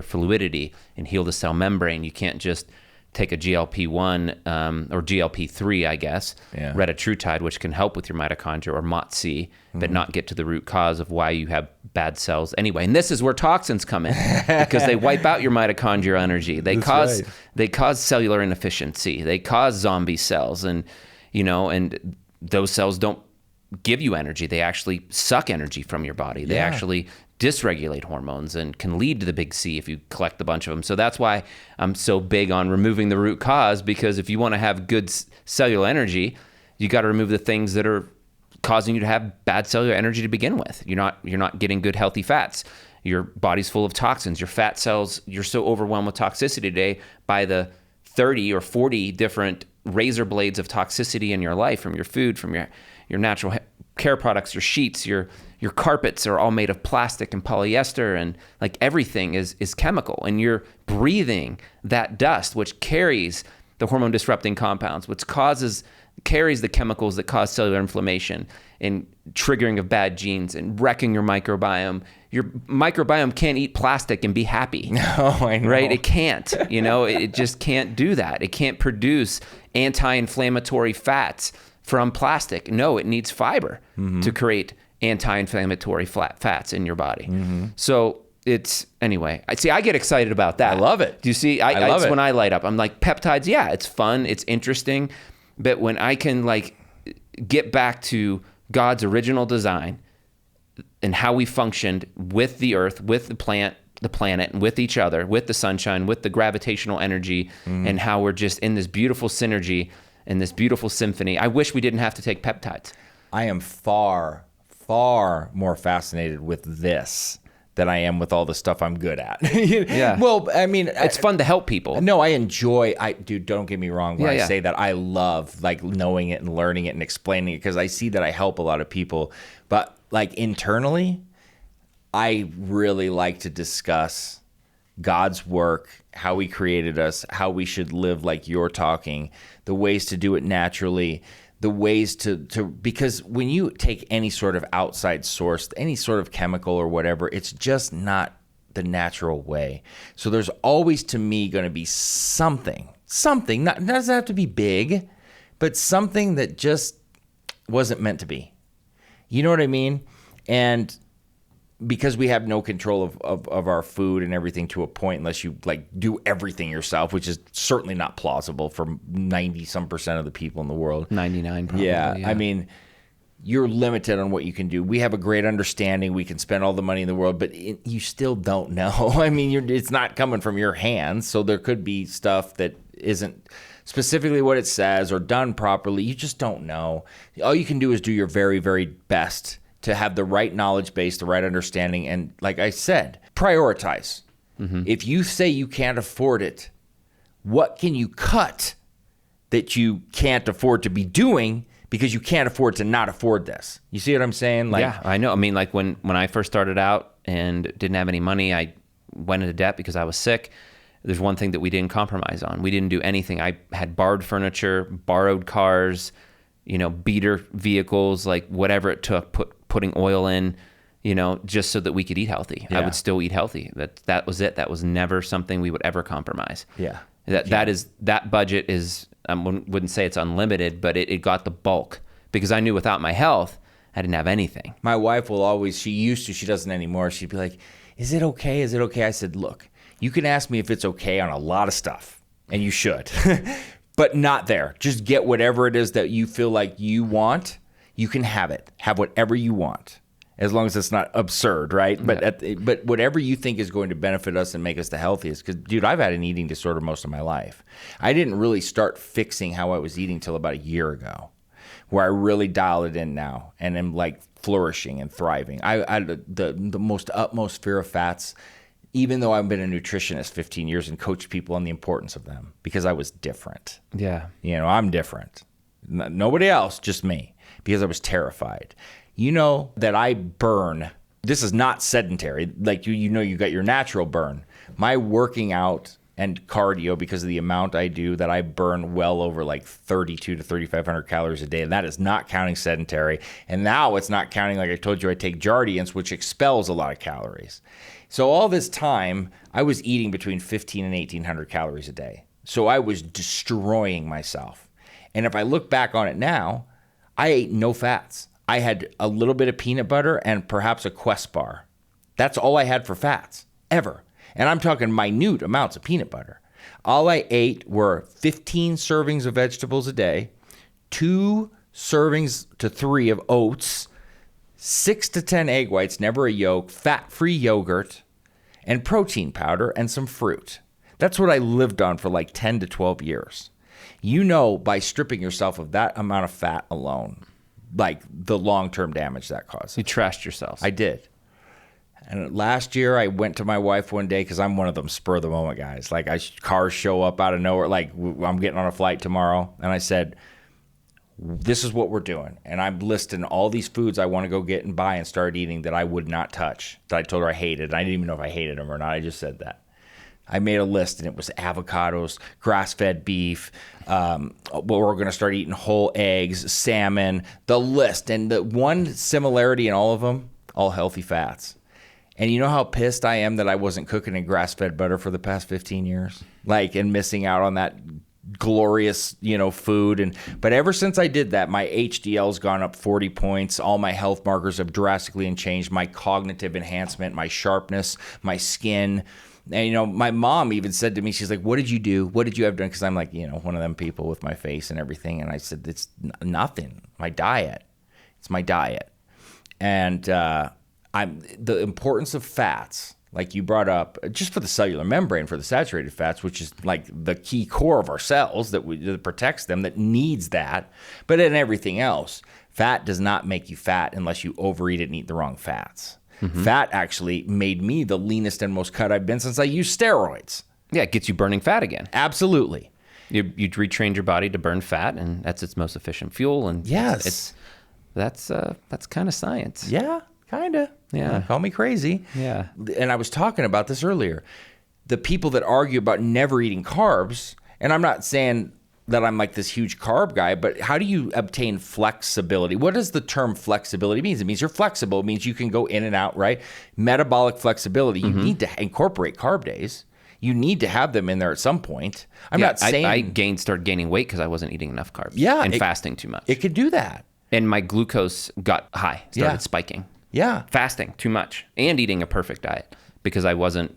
fluidity and heal the cell membrane. You can't just take a GLP-1 or GLP-3, I guess, retatrutide, which can help with your mitochondria, or MOTS-C, but not get to the root cause of why you have bad cells anyway. And this is where toxins come in because they wipe out your mitochondrial energy. They cause cellular inefficiency. They cause zombie cells, and those cells don't give you energy. They actually suck energy from your body. They actually dysregulate hormones and can lead to the big C if you collect a bunch of them. So that's why I'm so big on removing the root cause, because if you want to have good cellular energy, you got to remove the things that are causing you to have bad cellular energy to begin with. You're not getting good healthy fats. Your body's full of toxins. Your fat cells, you're so overwhelmed with toxicity today by the 30 or 40 different razor blades of toxicity in your life, from your food, from your natural care products, your sheets, your carpets are all made of plastic and polyester, and like everything is chemical, and you're breathing that dust, which carries the hormone disrupting compounds, which carries the chemicals that cause cellular inflammation and triggering of bad genes and wrecking your microbiome. Your microbiome can't eat plastic and be happy. No, I know. Right? It can't. It just can't do that. It can't produce anti-inflammatory fats from plastic. No, it needs fiber to create anti-inflammatory fats in your body. So anyway, I get excited about that. I love it. Do you see? I love it. When I light up, I'm like, peptides, yeah, it's fun, it's interesting. But when I can get back to God's original design and how we functioned with the earth, with the planet, and with each other, with the sunshine, with the gravitational energy, and how we're just in this beautiful synergy and this beautiful symphony. I wish we didn't have to take peptides. I am far, far more fascinated with this than I am with all the stuff I'm good at. Yeah. Well, I mean, it's fun to help people. No, I enjoy. Dude, don't get me wrong when I say that. I love knowing it and learning it and explaining it, because I see that I help a lot of people. But internally, I really like to discuss God's work, how he created us, how we should live like you're talking, the ways to do it naturally, the ways to because when you take any sort of outside source, any sort of chemical or whatever, it's just not the natural way. So there's always, to me, going to be something, not doesn't have to be big, but something that just wasn't meant to be. You know what I mean? And because we have no control of our food and everything to a point, unless you do everything yourself, which is certainly not plausible for 90% of the people in the world. 99 probably. Yeah. I mean, you're limited on what you can do. We have a great understanding. We can spend all the money in the world, but you still don't know. I mean, it's not coming from your hands. So there could be stuff that isn't specifically what it says or done properly. You just don't know. All you can do is do your very, very best to have the right knowledge base, the right understanding, and like I said, prioritize. If you say you can't afford it, what can you cut that you can't afford to be doing because you can't afford to not afford this? You see what I'm saying? Yeah, I know. I mean, when I first started out and didn't have any money, I went into debt because I was sick. There's one thing that we didn't compromise on. We didn't do anything. I had borrowed furniture, borrowed cars, beater vehicles, like whatever it took, putting oil in, just so that we could eat healthy. Yeah. I would still eat healthy. That was it. That was never something we would ever compromise. Yeah. That budget is, I wouldn't say it's unlimited, but it got the bulk, because I knew without my health, I didn't have anything. My wife will always, she doesn't anymore. She'd be like, is it okay? Is it okay? I said, look, you can ask me if it's okay on a lot of stuff, and you should, but not there. Just get whatever it is that you feel like you want. You can have it. Have whatever you want, as long as it's not absurd, right? Yeah. But whatever you think is going to benefit us and make us the healthiest. Because, dude, I've had an eating disorder most of my life. I didn't really start fixing how I was eating till about a year ago, where I really dial it in now and am like flourishing and thriving. I had the most utmost fear of fats, even though I've been a nutritionist 15 years and coached people on the importance of them, because I was different. Yeah. I'm different. Nobody else, just me, because I was terrified. That I burn. This is not sedentary. Like, you got your natural burn. My working out and cardio, because of the amount I do, that I burn well over like 3,200 to 3,500 calories a day. And that is not counting sedentary. And now it's not counting, like I told you, I take Jardiance, which expels a lot of calories. So all this time, I was eating between 1,500 and 1,800 calories a day. So I was destroying myself. And if I look back on it now, I ate no fats. I had a little bit of peanut butter and perhaps a Quest bar. That's all I had for fats, ever. And I'm talking minute amounts of peanut butter. All I ate were 15 servings of vegetables a day, 2 servings to 3 of oats, 6 to 10 egg whites, never a yolk, fat-free yogurt, and protein powder and some fruit. That's what I lived on for like 10 to 12 years. By stripping yourself of that amount of fat alone, like the long-term damage that causes. You trashed yourself. I did. And last year, I went to my wife one day, because I'm one of them spur-of-the-moment guys. Like, cars show up out of nowhere. Like, I'm getting on a flight tomorrow. And I said, this is what we're doing. And I'm listing all these foods I want to go get and buy and start eating that I would not touch, that I told her I hated. I didn't even know if I hated them or not. I just said that. I made a list, and it was avocados, grass-fed beef. We're going to start eating whole eggs, salmon, the list. And the one similarity in all of them, all healthy fats. And you know how pissed I am that I wasn't cooking in grass-fed butter for the past 15 years? And missing out on that glorious, food. But ever since I did that, my HDL's gone up 40 points. All my health markers have drastically changed. My cognitive enhancement, my sharpness, my skin. And, my mom even said to me, she's like, what did you do? What did you have done? Because I'm like, one of them people with my face and everything. And I said, it's nothing. My diet. It's my diet. And the importance of fats, like you brought up, just for the cellular membrane, for the saturated fats, which is like the key core of our cells that protects them, that needs that. But in everything else, fat does not make you fat unless you overeat it and eat the wrong fats. Mm-hmm. Fat actually made me the leanest and most cut I've been since I used steroids. Yeah, it gets you burning fat again. Absolutely. You retrained your body to burn fat, and that's its most efficient fuel. And yes, that's kind of science. Yeah, kind of. Yeah. Call me crazy. Yeah. And I was talking about this earlier. The people that argue about never eating carbs, and I'm not saying that I'm like this huge carb guy, but how do you obtain flexibility? What does the term flexibility mean? It means you're flexible. It means you can go in and out, right? Metabolic flexibility. You need to incorporate carb days. You need to have them in there at some point. I'm not saying... I started gaining weight because I wasn't eating enough carbs. Yeah. And fasting too much. It could do that. And my glucose got high, started spiking. Yeah. Fasting too much and eating a perfect diet because I wasn't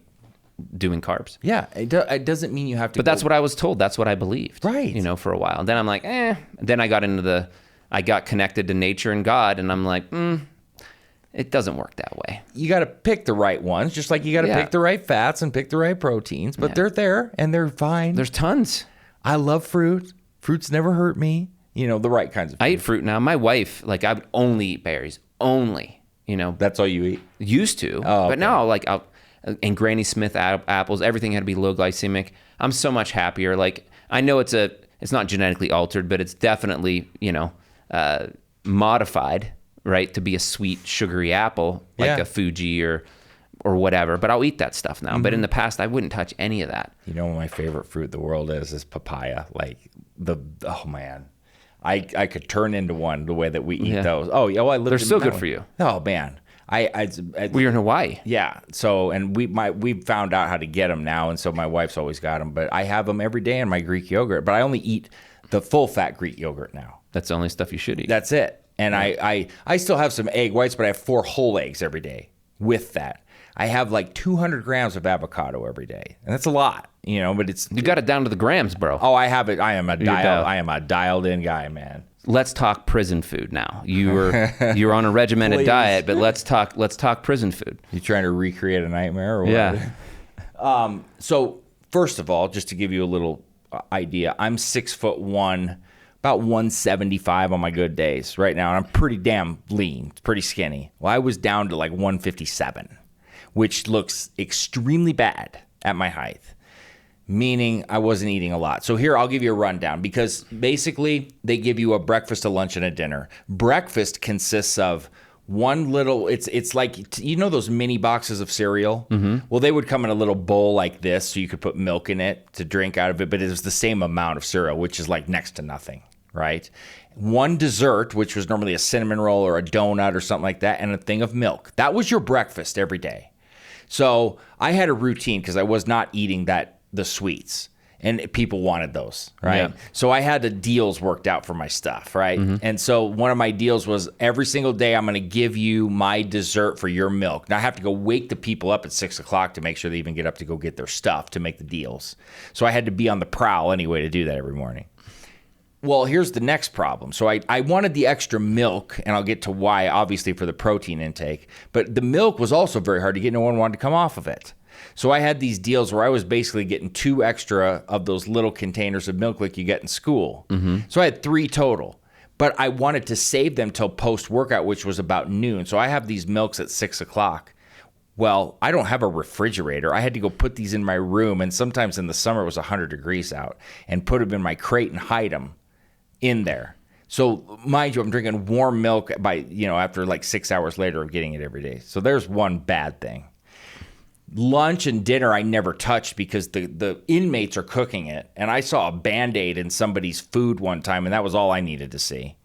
doing carbs. Yeah. It doesn't mean you have to. But that's what I was told. That's what I believed. Right. For a while. And then I'm like, Then I got connected to nature and God, and I'm like, it doesn't work that way. You got to pick the right ones, just like you got to pick the right fats and pick the right proteins. But they're there and they're fine. There's tons. I love fruit. Fruits never hurt me. The right kinds of fruit. I eat fruit now. My wife, I would only eat berries. Only. That's all you eat? Used to. Oh, okay. But now, and Granny Smith apples, everything had to be low glycemic. I'm so much happier. I know it's not genetically altered, but it's definitely, modified, right, to be a sweet, sugary apple, like a Fuji or or whatever, but I'll eat that stuff now. But in the past, I wouldn't touch any of that. You know what my favorite fruit in the world is papaya. Like oh man, I could turn into one the way that we eat those. Oh yeah, well I lived. They're so good for you. Oh man, I We're in Hawaii. Yeah. So and we found out how to get them now, and so my wife's always got them. But I have them every day in my Greek yogurt. But I only eat the full fat Greek yogurt now. That's the only stuff you should eat. That's it. And I still have some egg whites, but I have 4 whole eggs every day with that. I have like 200 grams of avocado every day. And that's a lot, but it's... You got it down to the grams, bro. Oh, I have it. I am a dialed in guy, man. Let's talk prison food now. You're on a regimented diet, but let's talk prison food. You trying to recreate a nightmare or what? Yeah. So first of all, just to give you a little idea, I'm 6'1", about 175 on my good days right now, and I'm pretty damn lean, pretty skinny. Well, I was down to like 157, which looks extremely bad at my height, meaning I wasn't eating a lot. So here, I'll give you a rundown, because basically they give you a breakfast, a lunch, and a dinner. Breakfast consists of one little, it's like, those mini boxes of cereal? Mm-hmm. Well, they would come in a little bowl like this, so you could put milk in it to drink out of it, but it was the same amount of cereal, which is like next to nothing. Right? One dessert, which was normally a cinnamon roll or a donut or something like that, and a thing of milk. That was your breakfast every day. So I had a routine because I was not eating the sweets, and people wanted those, right? Yeah. So I had the deals worked out for my stuff, right? Mm-hmm. And so one of my deals was every single day I'm going to give you my dessert for your milk. Now I have to go wake the people up at 6 o'clock to make sure they even get up to go get their stuff to make the deals. So I had to be on the prowl anyway to do that every morning. Well, here's the next problem. So I wanted the extra milk, and I'll get to why, obviously, for the protein intake. But the milk was also very hard to get. No one wanted to come off of it. So I had these deals where I was basically getting 2 extra of those little containers of milk like you get in school. Mm-hmm. So I had 3 total. But I wanted to save them till post-workout, which was about noon. So I have these milks at 6 o'clock. Well, I don't have a refrigerator. I had to go put these in my room, and sometimes in the summer it was 100 degrees out, and put them in my crate and hide them in there. So mind you, I'm drinking warm milk after like 6 hours later of getting it every day. So there's one bad thing. Lunch and dinner I never touched because the inmates are cooking it. And I saw a Band-Aid in somebody's food one time, and that was all I needed to see.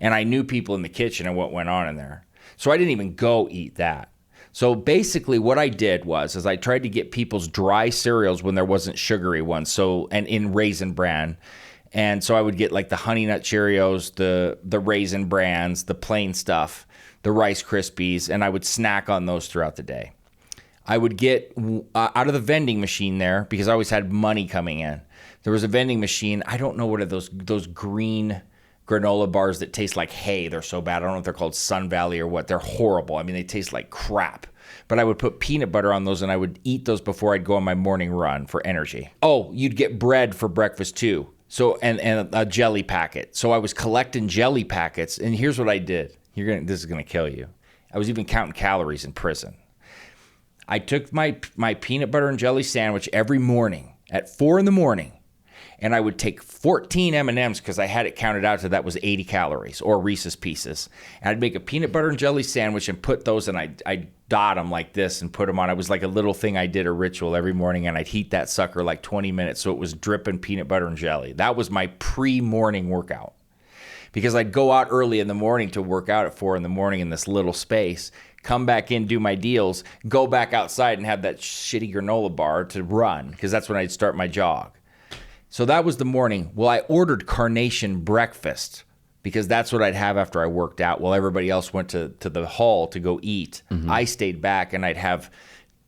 And I knew people in the kitchen and what went on in there. So I didn't even go eat that. So basically what I did was I tried to get people's dry cereals when there wasn't sugary ones. And in Raisin Bran. And so I would get like the Honey Nut Cheerios, the Raisin Brans, the plain stuff, the Rice Krispies, and I would snack on those throughout the day. I would get out of the vending machine there, because I always had money coming in. There was a vending machine. I don't know what are those green granola bars that taste like hay. They're so bad. I don't know if they're called Sun Valley or what. They're horrible. I mean, they taste like crap. But I would put peanut butter on those, and I would eat those before I'd go on my morning run for energy. Oh, you'd get bread for breakfast too. So and a jelly packet. So I was collecting jelly packets, and here's what I did. This is gonna kill you. I was even counting calories in prison. I took my peanut butter and jelly sandwich every morning at 4 a.m, and I would take 14 M&Ms because I had it counted out to that was 80 calories, or Reese's Pieces. And I'd make a peanut butter and jelly sandwich and put those, and I'd dot them like this and put them on. It was like a little thing I did, a ritual every morning, and I'd heat that sucker like 20 minutes so it was dripping peanut butter and jelly. That was my pre-morning workout, because I'd go out early in the morning to work out at 4 a.m. in this little space, come back in, do my deals, go back outside and have that shitty granola bar to run, because that's when I'd start my jog. So that was the morning. Well, I ordered carnation breakfast because that's what I'd have after I worked out. While everybody else went to the hall to go eat, I stayed back, and I'd have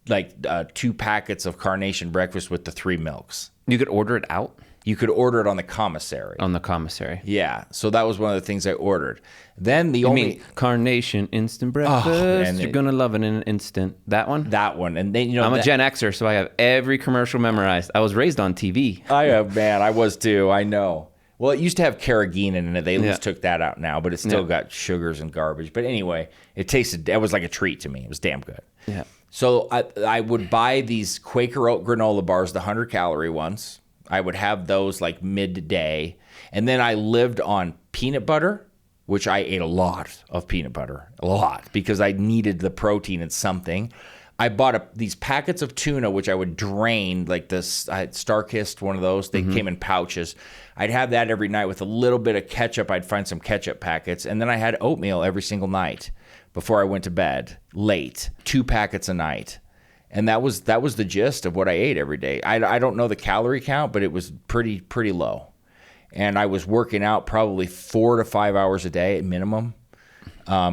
like 2 packets of carnation breakfast with the 3 milks. You could order it out? You could order it on the commissary. On the commissary. Yeah. So that was one of the things I ordered. Then you mean carnation instant breakfast? You're going to love it in an instant. That one? That one. And then, I'm a Gen Xer, so I have every commercial memorized. I was raised on TV. I was too. I know. Well, it used to have carrageenan in it. They at least took that out now, but it still got sugars and garbage. But anyway, it was like a treat to me. It was damn good. Yeah. So I would buy these Quaker Oat granola bars, the 100-calorie ones. I would have those like midday. And then I lived on peanut butter, which I ate a lot of peanut butter, because I needed the protein in something. I bought these packets of tuna, which I would drain, like this. I had Starkist, one of those. They came in pouches. I'd have that every night with a little bit of ketchup. I'd find some ketchup packets. And then I had oatmeal every single night before I went to bed, late. 2 packets a night. And that was the gist of what I ate every day. I don't know the calorie count, but it was pretty low. And I was working out probably 4 to 5 hours a day at minimum.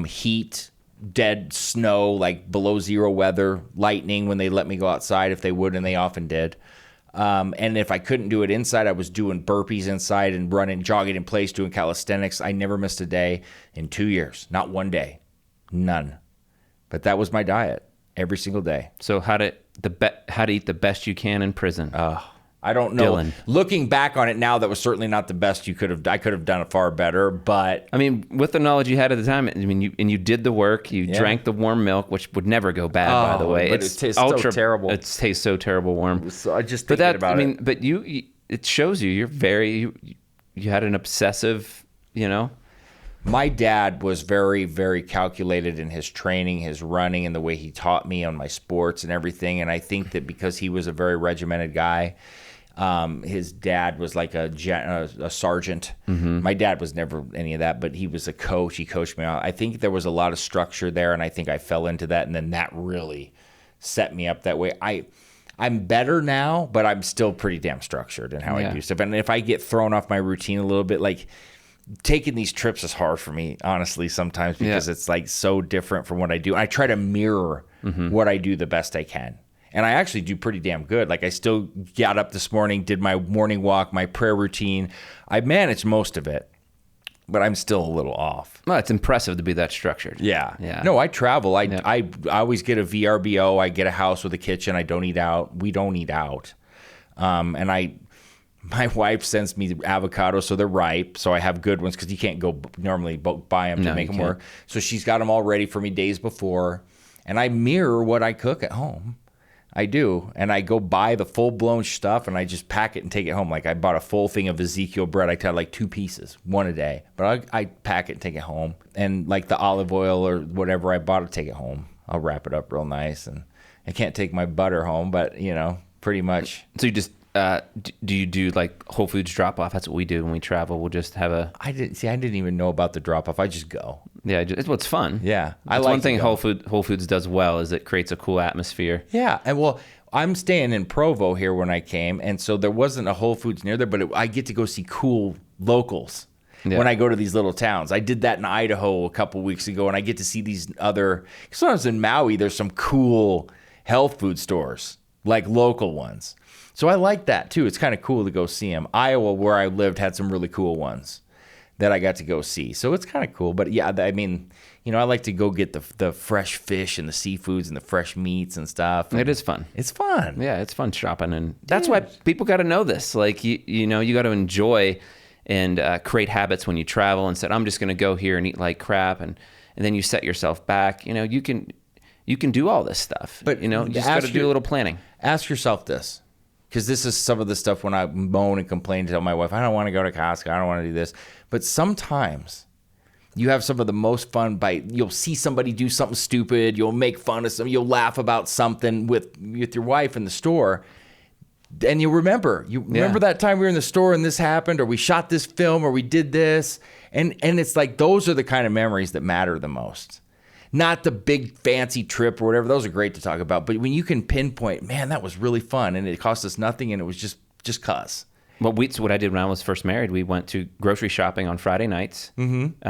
Heat, dead snow, like below zero weather, lightning when they let me go outside if they would, and they often did. And if I couldn't do it inside, I was doing burpees inside and running, jogging in place, doing calisthenics. I never missed a day in 2 years. Not one day. None. But that was my diet every single day. So how to eat the best you can in prison? I don't know. Dylan. Looking back on it now, that was certainly not the best you could have. I could have done it far better, but I mean, with the knowledge you had at the time, I mean, you did the work. You drank the warm milk, which would never go bad, by the way. But it tastes so terrible. It tastes so terrible warm. So I just thinking about it. But it shows you you had an obsessive, My dad was very, very calculated in his training, his running, and the way he taught me on my sports and everything. And I think that because he was a very regimented guy, his dad was like a sergeant. My dad was never any of that, but he was a coach. He coached me out. I think there was a lot of structure there, and I think I fell into that, and then that really set me up that way. I'm better now, but I'm still pretty damn structured in how I do stuff. And if I get thrown off my routine a little bit, like taking these trips is hard for me, honestly, sometimes because it's like so different from what I do. I try to mirror what I do the best I can. And I actually do pretty damn good. Like I still got up this morning, did my morning walk, my prayer routine. I managed most of it, but I'm still a little off. Well, it's impressive to be that structured. Yeah. No, I travel. I always get a VRBO. I get a house with a kitchen. I don't eat out. We don't eat out. And my wife sends me avocados, so they're ripe. So I have good ones because you can't go normally buy them to make them work. So she's got them all ready for me days before. And I mirror what I cook at home. I do. And I go buy the full-blown stuff, and I just pack it and take it home. Like I bought a full thing of Ezekiel bread. I had like 2 pieces, one a day. But I pack it and take it home. And like the olive oil or whatever I bought, I'll take it home. I'll wrap it up real nice. And I can't take my butter home, but, pretty much. So you just... do you do like Whole Foods drop off? That's what we do when we travel. We'll just have I didn't even know about the drop off. I just go. Yeah, it's what's fun. Yeah, That's one thing Whole Foods does well is it creates a cool atmosphere. Yeah, and well, I'm staying in Provo here when I came, and so there wasn't a Whole Foods near there, but I get to go see cool locals when I go to these little towns. I did that in Idaho a couple weeks ago, and I get to see these other. Sometimes in Maui, there's some cool health food stores, like local ones. So I like that too. It's kind of cool to go see them. Iowa, where I lived, had some really cool ones that I got to go see. So it's kind of cool. But yeah, I mean, I like to go get the fresh fish and the seafoods and the fresh meats and stuff. And it is fun. It's fun. Yeah, it's fun shopping. And that's why people got to know this. Like, you got to enjoy and create habits when you travel and say, I'm just going to go here and eat like crap. And then you set yourself back. You can do all this stuff. But, you just got to do a little planning. Ask yourself this. Because this is some of the stuff when I moan and complain to tell my wife, I don't want to go to Costco. I don't want to do this. But sometimes you have some of the most fun you'll see somebody do something stupid. You'll make fun of something. You'll laugh about something with your wife in the store. And you remember that time we were in the store and this happened, or we shot this film, or we did this. And it's like those are the kind of memories that matter the most. Not the big fancy trip or whatever. Those are great to talk about. But when you can pinpoint, man, that was really fun, and it cost us nothing, and it was just cuz. Well, what I did when I was first married, we went to grocery shopping on Friday nights, and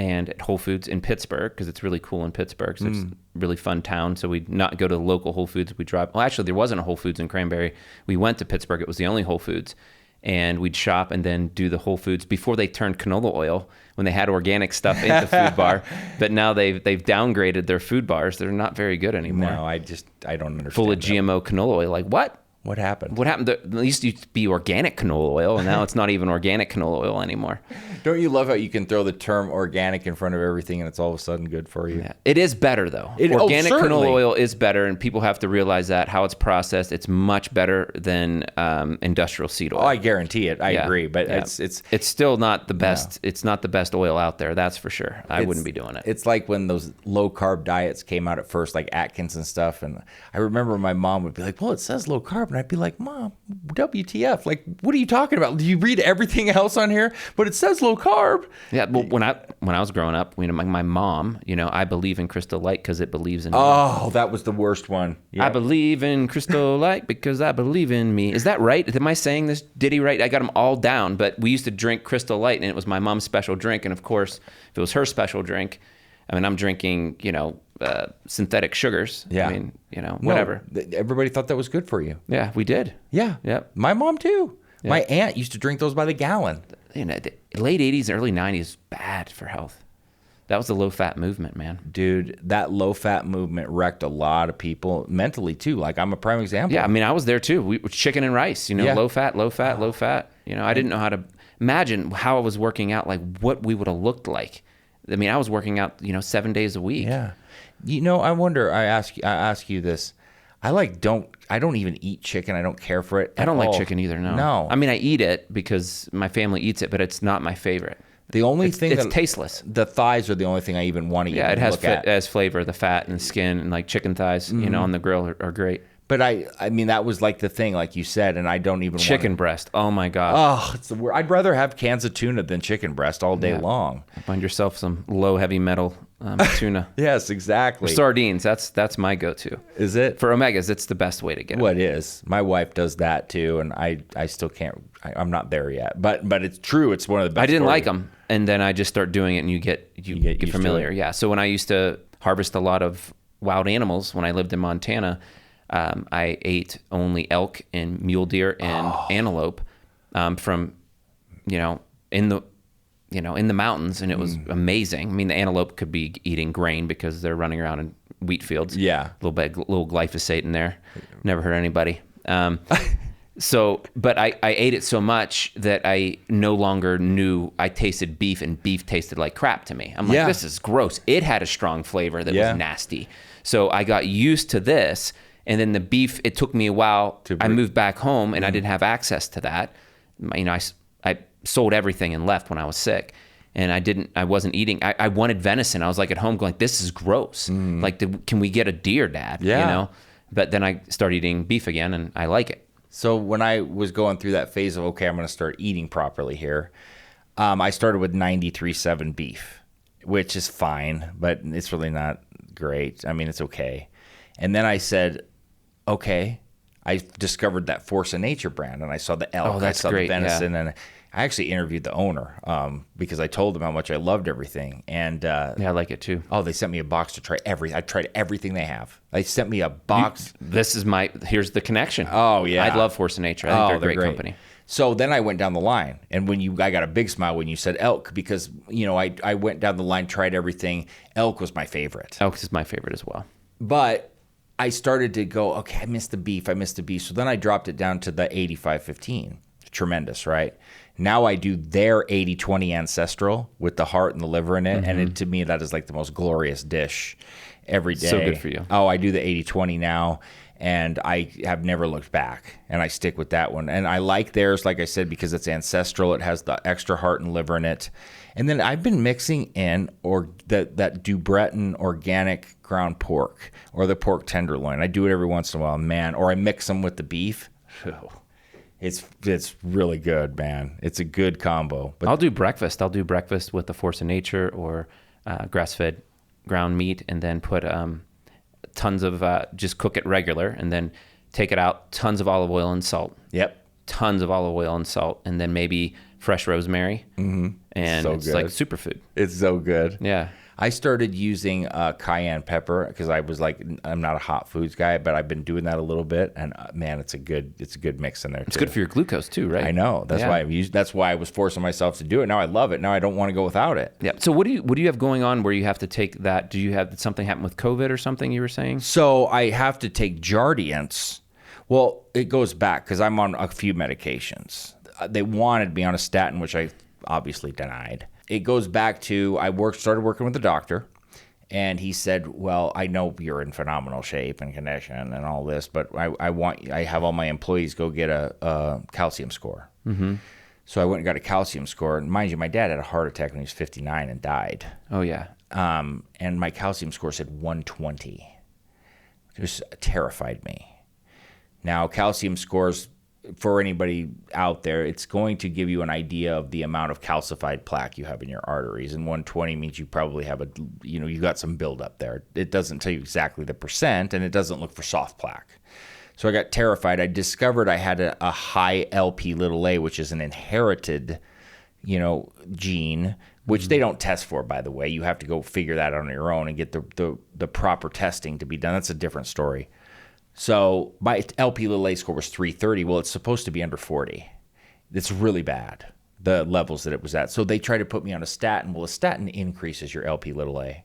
at Whole Foods in Pittsburgh, because it's really cool in Pittsburgh. So it's a really fun town. So we'd not go to the local Whole Foods. We'd drive. Well, actually, there wasn't a Whole Foods in Cranberry. We went to Pittsburgh. It was the only Whole Foods. And we'd shop and then do the Whole Foods before they turned canola oil, when they had organic stuff in the food bar. But now they've downgraded their food bars. They're not very good anymore. No, I don't understand. Full of GMO canola oil. Like, what? What happened? What happened? At least it used to be organic canola oil, and now it's not even organic canola oil anymore. Don't you love how you can throw the term organic in front of everything and it's all of a sudden good for you? Yeah. It is better, though. Organic certainly. canola oil is better, and people have to realize that, how it's processed. It's much better than industrial seed oil. Oh, I guarantee it. I agree. But it's still not the best. No. It's not the best oil out there, that's for sure. I wouldn't be doing it. It's like when those low-carb diets came out at first, like Atkins and stuff. And I remember my mom would be like, well, it says low-carb. And I'd be like, Mom, WTF? Like, what are you talking about? Do you read everything else on here? But it says low-carb. Yeah, well, when I was growing up, my mom, I believe in Crystal Light because it believes in me. Oh, that was the worst one. Yep. I believe in Crystal Light because I believe in me. Is that right? Am I saying this ditty right? I got them all down, but we used to drink Crystal Light, and it was my mom's special drink. And of course, if it was her special drink, I'm drinking, synthetic sugars. Yeah. Whatever. No, everybody thought that was good for you. Yeah, we did. Yeah. Yep. My mom too. Yep. My aunt used to drink those by the gallon. The late 80s, early 90s, bad for health. That was the low-fat movement, man. Dude, that low-fat movement wrecked a lot of people mentally, too. Like, I'm a prime example. Yeah, I was there, too. We chicken and rice, low fat. I didn't know how to imagine how I was working out, like what we would have looked like. I was working out, 7 days a week. Yeah. I wonder, I ask you this. I don't even eat chicken. I don't care for it. I don't like chicken either, no. No. I eat it because my family eats it, but it's not my favorite. The only thing it's tasteless. The thighs are the only thing I even want to eat. Yeah, it has flavor, the fat and the skin, and like chicken thighs, on the grill are great. But that was like the thing, like you said, and I don't even chicken breast. Oh my God. Oh, it's the worst. I'd rather have cans of tuna than chicken breast all day long. Find yourself some low heavy metal tuna. Yes, exactly. Or sardines. That's my go-to. Is it? For omegas, it's the best way to get it. Well, it is. My wife does that too, and I still can't. I'm not there yet. But it's true. It's one of the best. I didn't like them, and then I just start doing it, and you get familiar. Yeah. So when I used to harvest a lot of wild animals when I lived in Montana, I ate only elk and mule deer and antelope from, in the mountains, and it was amazing. The antelope could be eating grain because they're running around in wheat fields. Yeah, little glyphosate in there. Never hurt anybody. But I ate it so much that I no longer knew I tasted beef, and beef tasted like crap to me. I'm like, this is gross. It had a strong flavor that was nasty. So I got used to this. And then the beef, it took me a while. I moved back home, and I didn't have access to that. I sold everything and left when I was sick, and I wasn't eating. I wanted venison. I was like at home going, this is gross. Like, can we get a deer, Dad? Yeah. But then I started eating beef again, and I like it. So when I was going through that phase of, okay, I'm going to start eating properly here, I started with 93.7 beef, which is fine, but it's really not great. It's okay. And then I said, okay, I discovered that Force of Nature brand, and I saw the elk, I saw the venison, and I actually interviewed the owner because I told him how much I loved everything. And I like it too. Oh, they sent me a box to try I tried everything they have. They sent me a box. Here's the connection. Oh, yeah. I love Force of Nature. I think they're a great company. So then I went down the line, and I got a big smile when you said elk because, I went down the line, tried everything. Elk was my favorite. Elk is my favorite as well. But I started to go, okay, I missed the beef. So then I dropped it down to the 85-15. Tremendous, right? Now I do their 80-20 ancestral with the heart and the liver in it. And to me, that is like the most glorious dish every day. So good for you. Oh, I do the 80-20 now, and I have never looked back. And I stick with that one. And I like theirs, like I said, because it's ancestral. It has the extra heart and liver in it. And then I've been mixing in that Du Breton organic ground pork or the pork tenderloin. I do it every once in a while, man. Or I mix them with the beef. It's really good, man. It's a good combo. But I'll do breakfast. I'll do breakfast with the Force of Nature or grass-fed ground meat, and then put tons of just cook it regular, and then take it out. Tons of olive oil and salt. Yep. Tons of olive oil and salt, and then maybe fresh rosemary. And so it's good. like superfood. It's so good. Yeah. I started using cayenne pepper because I was like, I'm not a hot foods guy, but I've been doing that a little bit, and man, it's a good mix in there. It's good for your glucose too, right? I know. That's why that's why I was forcing myself to do it. Now I love it. Now I don't want to go without it. Yeah. So what do you have going on where you have to take that? Do you have something happen with COVID or something you were saying? So I have to take Jardiance. Well, it goes back because I'm on a few medications. They wanted me on a statin, which I obviously denied. It goes back to started working with the doctor, and he said, well, I know you're in phenomenal shape and condition and all this, but I have all my employees go get a calcium score. Mm-hmm. So I went and got a calcium score. And mind you, my dad had a heart attack when he was 59 and died. Oh, yeah. And my calcium score said 120. It just terrified me. Now, calcium scores, for anybody out there, it's going to give you an idea of the amount of calcified plaque you have in your arteries. And 120 means you probably have you got some buildup there. It doesn't tell you exactly the percent, and it doesn't look for soft plaque. So I got terrified. I discovered I had a high Lp(a), which is an inherited, gene, which they don't test for, by the way. You have to go figure that out on your own and get the proper testing to be done. That's a different story. So my Lp(a) score was 330. Well, it's supposed to be under 40. It's really bad, the levels that it was at. So they tried to put me on a statin. Well, a statin increases your Lp(a),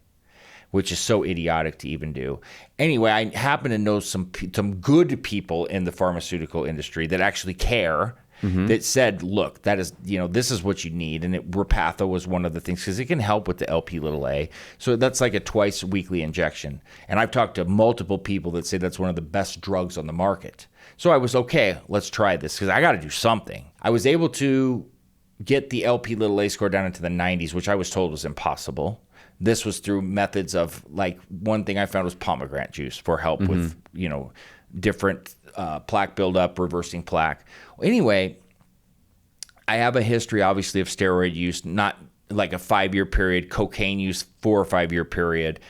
which is so idiotic to even do. Anyway, I happen to know some good people in the pharmaceutical industry that actually care. Mm-hmm. That said, look, that is, this is what you need. And Repatha was one of the things because it can help with the Lp(a). So that's like a twice weekly injection. And I've talked to multiple people that say that's one of the best drugs on the market. So I was, okay, let's try this because I got to do something. I was able to get the Lp(a) score down into the 90s, which I was told was impossible. This was through methods of, like, one thing I found was pomegranate juice for help with, different plaque buildup, reversing plaque. Anyway, I have a history, obviously, of steroid use, not like a 5-year period, cocaine use 4 or 5 year period.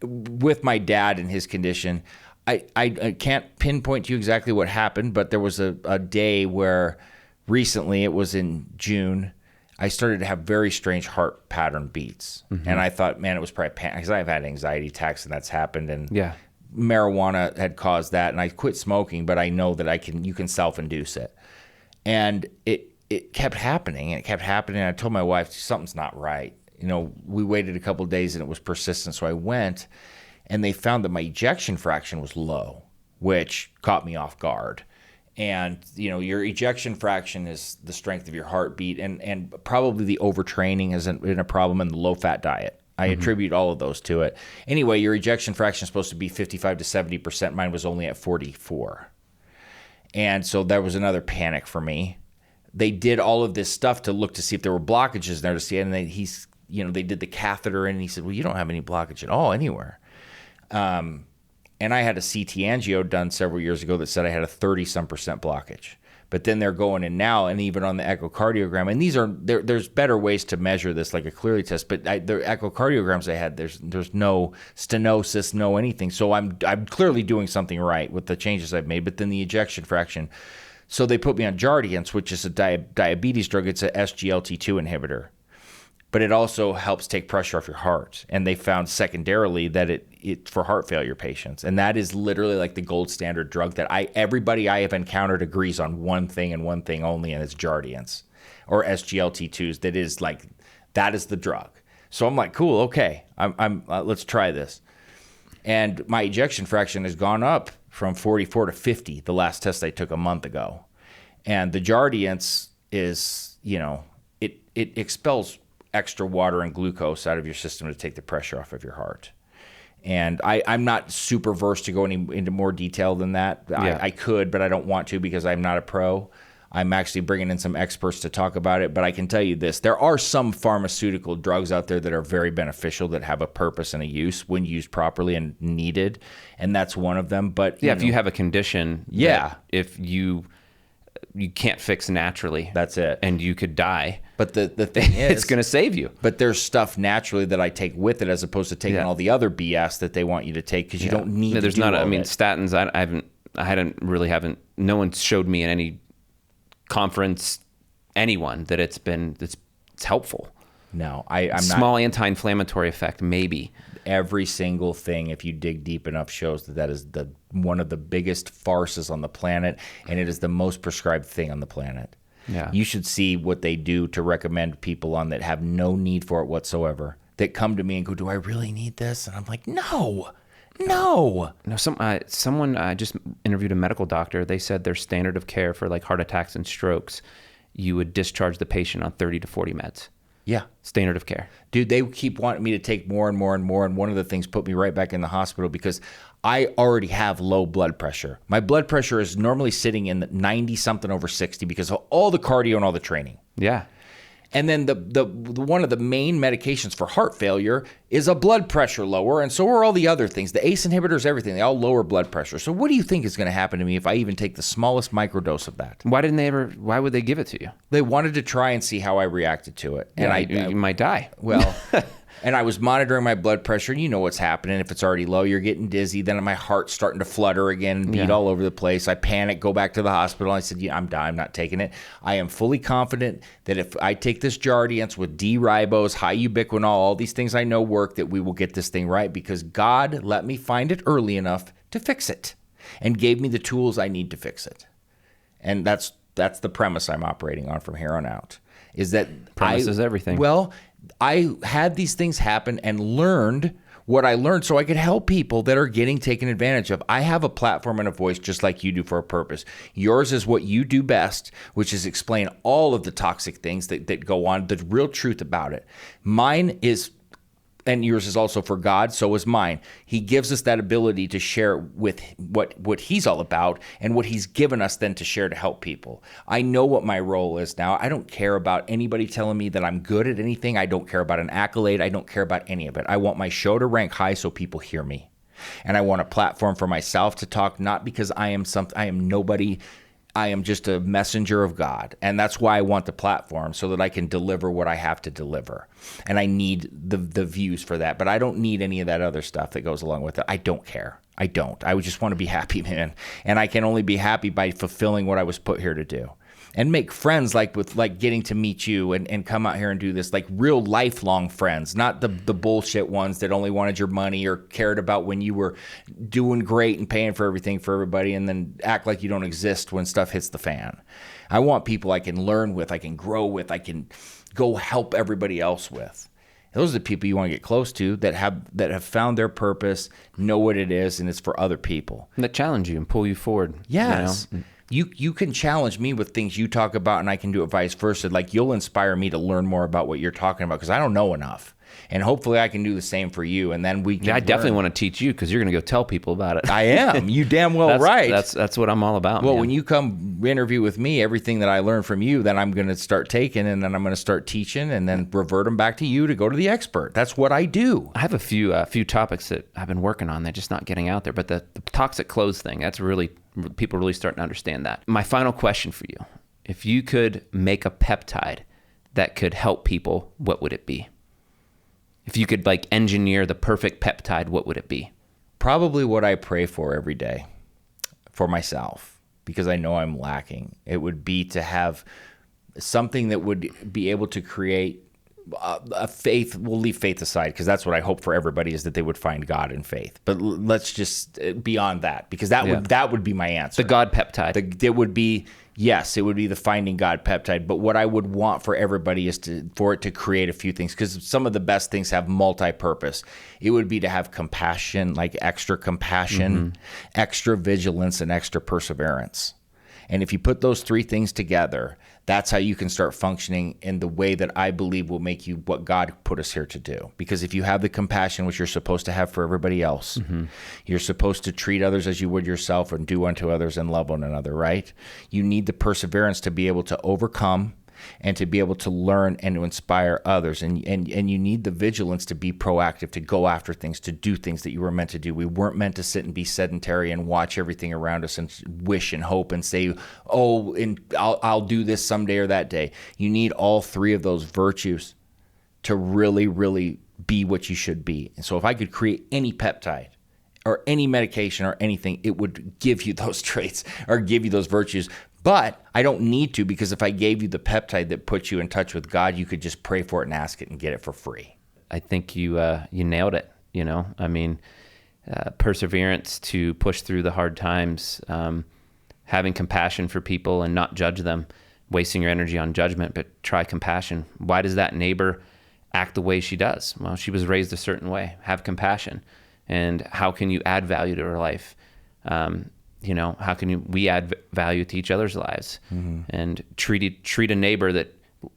With my dad and his condition, I can't pinpoint to you exactly what happened, but there was a day where recently, it was in June, I started to have very strange heart pattern beats. Mm-hmm. And I thought, man, it was probably panic because I've had anxiety attacks and that's happened. And marijuana had caused that. And I quit smoking, but I know that you can self-induce it. And it kept happening and it kept happening. And I told my wife, something's not right. We waited a couple of days and it was persistent. So I went and they found that my ejection fraction was low, which caught me off guard. And, your ejection fraction is the strength of your heartbeat and probably the overtraining has been a problem in the low-fat diet. I attribute all of those to it. Anyway, your ejection fraction is supposed to be 55 to 70%. Mine was only at 44. And so there was another panic for me. They did all of this stuff to look to see if there were blockages there to see it. And they did the catheter and he said, well, you don't have any blockage at all anywhere. And I had a CT angio done several years ago that said I had a 30-some% blockage. But then they're going in now, and even on the echocardiogram, and there's better ways to measure this, like a Clearly test. But the echocardiograms I had, there's no stenosis, no anything. So I'm clearly doing something right with the changes I've made. But then the ejection fraction. So they put me on Jardiance, which is a diabetes drug. It's a SGLT2 inhibitor. But it also helps take pressure off your heart. And they found secondarily that it for heart failure patients. And that is literally like the gold standard drug that everybody I have encountered agrees on one thing and one thing only, and it's Jardiance or SGLT2s. That is the drug. So I'm like, cool, okay, let's try this. And my ejection fraction has gone up from 44 to 50 the last test I took a month ago. And the Jardiance is, it expels extra water and glucose out of your system to take the pressure off of your heart. And I'm not super versed to go into more detail than that. Yeah. I could, but I don't want to because I'm not a pro. I'm actually bringing in some experts to talk about it. But I can tell you this. There are some pharmaceutical drugs out there that are very beneficial that have a purpose and a use when used properly and needed. And that's one of them. But if you have a condition, if you can't fix naturally. That's it. And you could die. But the thing is, it's going to save you. But there's stuff naturally that I take with it as opposed to taking all the other BS that they want you to take because you don't need to do all of it. Statins, no one showed me in any conference, anyone, that it's helpful. No, I'm not. Small anti-inflammatory effect, maybe. Every single thing, if you dig deep enough, shows that is one of the biggest farces on the planet, and it is the most prescribed thing on the planet. Yeah. You should see what they do to recommend people on that have no need for it whatsoever, that come to me and go, do I really need this? And I'm like, no. No. No, someone just interviewed a medical doctor. They said their standard of care for like heart attacks and strokes, you would discharge the patient on 30 to 40 meds. Yeah. Standard of care. Dude, they keep wanting me to take more and more and more. And one of the things put me right back in the hospital because I already have low blood pressure. My blood pressure is normally sitting in the 90 something over 60 because of all the cardio and all the training. Yeah. And then the one of the main medications for heart failure is a blood pressure lower, and so are all the other things. The ACE inhibitors, everything, they all lower blood pressure. So what do you think is going to happen to me if I even take the smallest microdose of that? Why would they give it to you? They wanted to try and see how I reacted to it. And you might die. Well, and I was monitoring my blood pressure, and you know what's happening. If it's already low, you're getting dizzy. Then my heart's starting to flutter again and beat all over the place. I panic, go back to the hospital. I said, I'm done. I'm not taking it. I am fully confident that if I take this Jardiance with D-ribose, high ubiquinol, all these things I know work, that we will get this thing right because God let me find it early enough to fix it and gave me the tools I need to fix it. And that's the premise I'm operating on from here on out. Is that Premise is everything. Well, I had these things happen and learned what I learned so I could help people that are getting taken advantage of. I have a platform and a voice just like you do for a purpose. Yours is what you do best, which is explain all of the toxic things that go on, the real truth about it. Mine is, and yours is also for God, so is mine. He gives us that ability to share with what he's all about and what he's given us then to share to help people. I know what my role is now. I don't care about anybody telling me that I'm good at anything. I don't care about an accolade. I don't care about any of it. I want my show to rank high so people hear me. And I want a platform for myself to talk, not because I am nobody. I am just a messenger of God. And that's why I want the platform, so that I can deliver what I have to deliver. And I need the views for that. But I don't need any of that other stuff that goes along with it. I don't care. I don't. I would just want to be happy, man. And I can only be happy by fulfilling what I was put here to do. And make friends like getting to meet you and come out here and do this, like real lifelong friends, not the bullshit ones that only wanted your money or cared about when you were doing great and paying for everything for everybody and then act like you don't exist when stuff hits the fan. I want people I can learn with, I can grow with, I can go help everybody else with. Those are the people you want to get close to that have found their purpose, know what it is, and it's for other people. And that challenge you and pull you forward. Yes. You know? You can challenge me with things you talk about, and I can do it vice versa. Like, you'll inspire me to learn more about what you're talking about because I don't know enough. And hopefully I can do the same for you, and then we can definitely want to teach you because you're going to go tell people about it. I am. You damn well right. That's what I'm all about, Well, man. when you come interview with me, everything that I learned from you, then I'm going to start taking, and then I'm going to start teaching, and then revert them back to you to go to the expert. That's what I do. I have a few topics that I've been working on. They're just not getting out there. But the toxic clothes thing, that's really, people really starting to understand that. My final question for you, if you could make a peptide that could help people, what would it be? If you could like engineer the perfect peptide, what would it be? Probably what I pray for every day for myself, because I know I'm lacking. It would be to have something that would be able to create a faith. We'll leave faith aside because that's what I hope for everybody, is that they would find God in faith. But let's just beyond that, because that would be my answer. The God peptide. It would be, yes, it would be the finding God peptide. But what I would want for everybody is for it to create a few things, because some of the best things have multi-purpose. It would be to have compassion, like extra compassion, extra vigilance, and extra perseverance. And if you put those three things together, that's how you can start functioning in the way that I believe will make you what God put us here to do. Because if you have the compassion, which you're supposed to have for everybody else, you're supposed to treat others as you would yourself and do unto others and love one another, right? You need the perseverance to be able to overcome and to be able to learn and to inspire others. And you need the vigilance to be proactive, to go after things, to do things that you were meant to do. We weren't meant to sit and be sedentary and watch everything around us and wish and hope and say, oh, and I'll do this someday or that day. You need all three of those virtues to really, really be what you should be. And so if I could create any peptide or any medication or anything, it would give you those traits or give you those virtues. But I don't need to, because if I gave you the peptide that puts you in touch with God, you could just pray for it and ask it and get it for free. I think you nailed it. You know, I mean, perseverance to push through the hard times, having compassion for people and not judge them, wasting your energy on judgment, but try compassion. Why does that neighbor act the way she does? Well, she was raised a certain way. Have compassion. and how can you add value to her life? How can we add value to each other's lives, and treat a neighbor that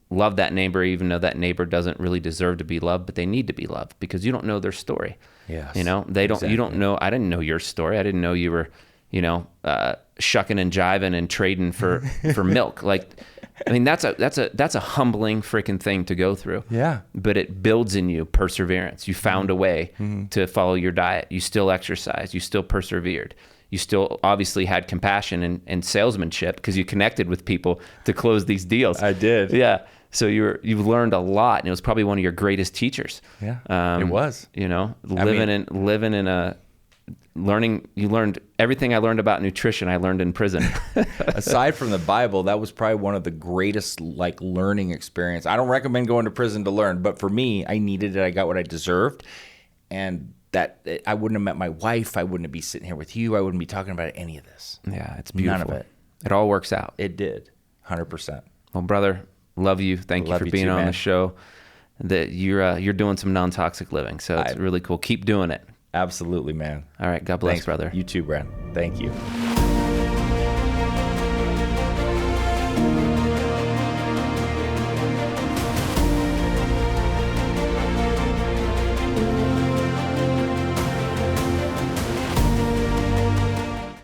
love that neighbor, even though that neighbor doesn't really deserve to be loved, but they need to be loved because you don't know their story. Yes. They don't, you don't know, I didn't know your story. I didn't know you were, shucking and jiving and trading for milk. Like, I mean, that's a humbling freaking thing to go through. Yeah. But it builds in you perseverance. You found a way to follow your diet. You still exercised. You still persevered. You still obviously had compassion and salesmanship because you connected with people to close these deals. I did. Yeah. So you've learned a lot, and it was probably one of your greatest teachers. Yeah. It was. You learned everything I learned about nutrition, I learned in prison. Aside from the Bible, that was probably one of the greatest learning experience. I don't recommend going to prison to learn, but for me, I needed it. I got what I deserved. And that I wouldn't have met my wife. I wouldn't be sitting here with you. I wouldn't be talking about any of this. Yeah, it's beautiful. None of it. It all works out. It did. 100%. Well, brother, love you. Thank you for being on the show. That you're doing some non-toxic living. So it's really cool. Keep doing it. Absolutely, man. All right. God bless, Thanks, brother. You too, Brad. Thank you.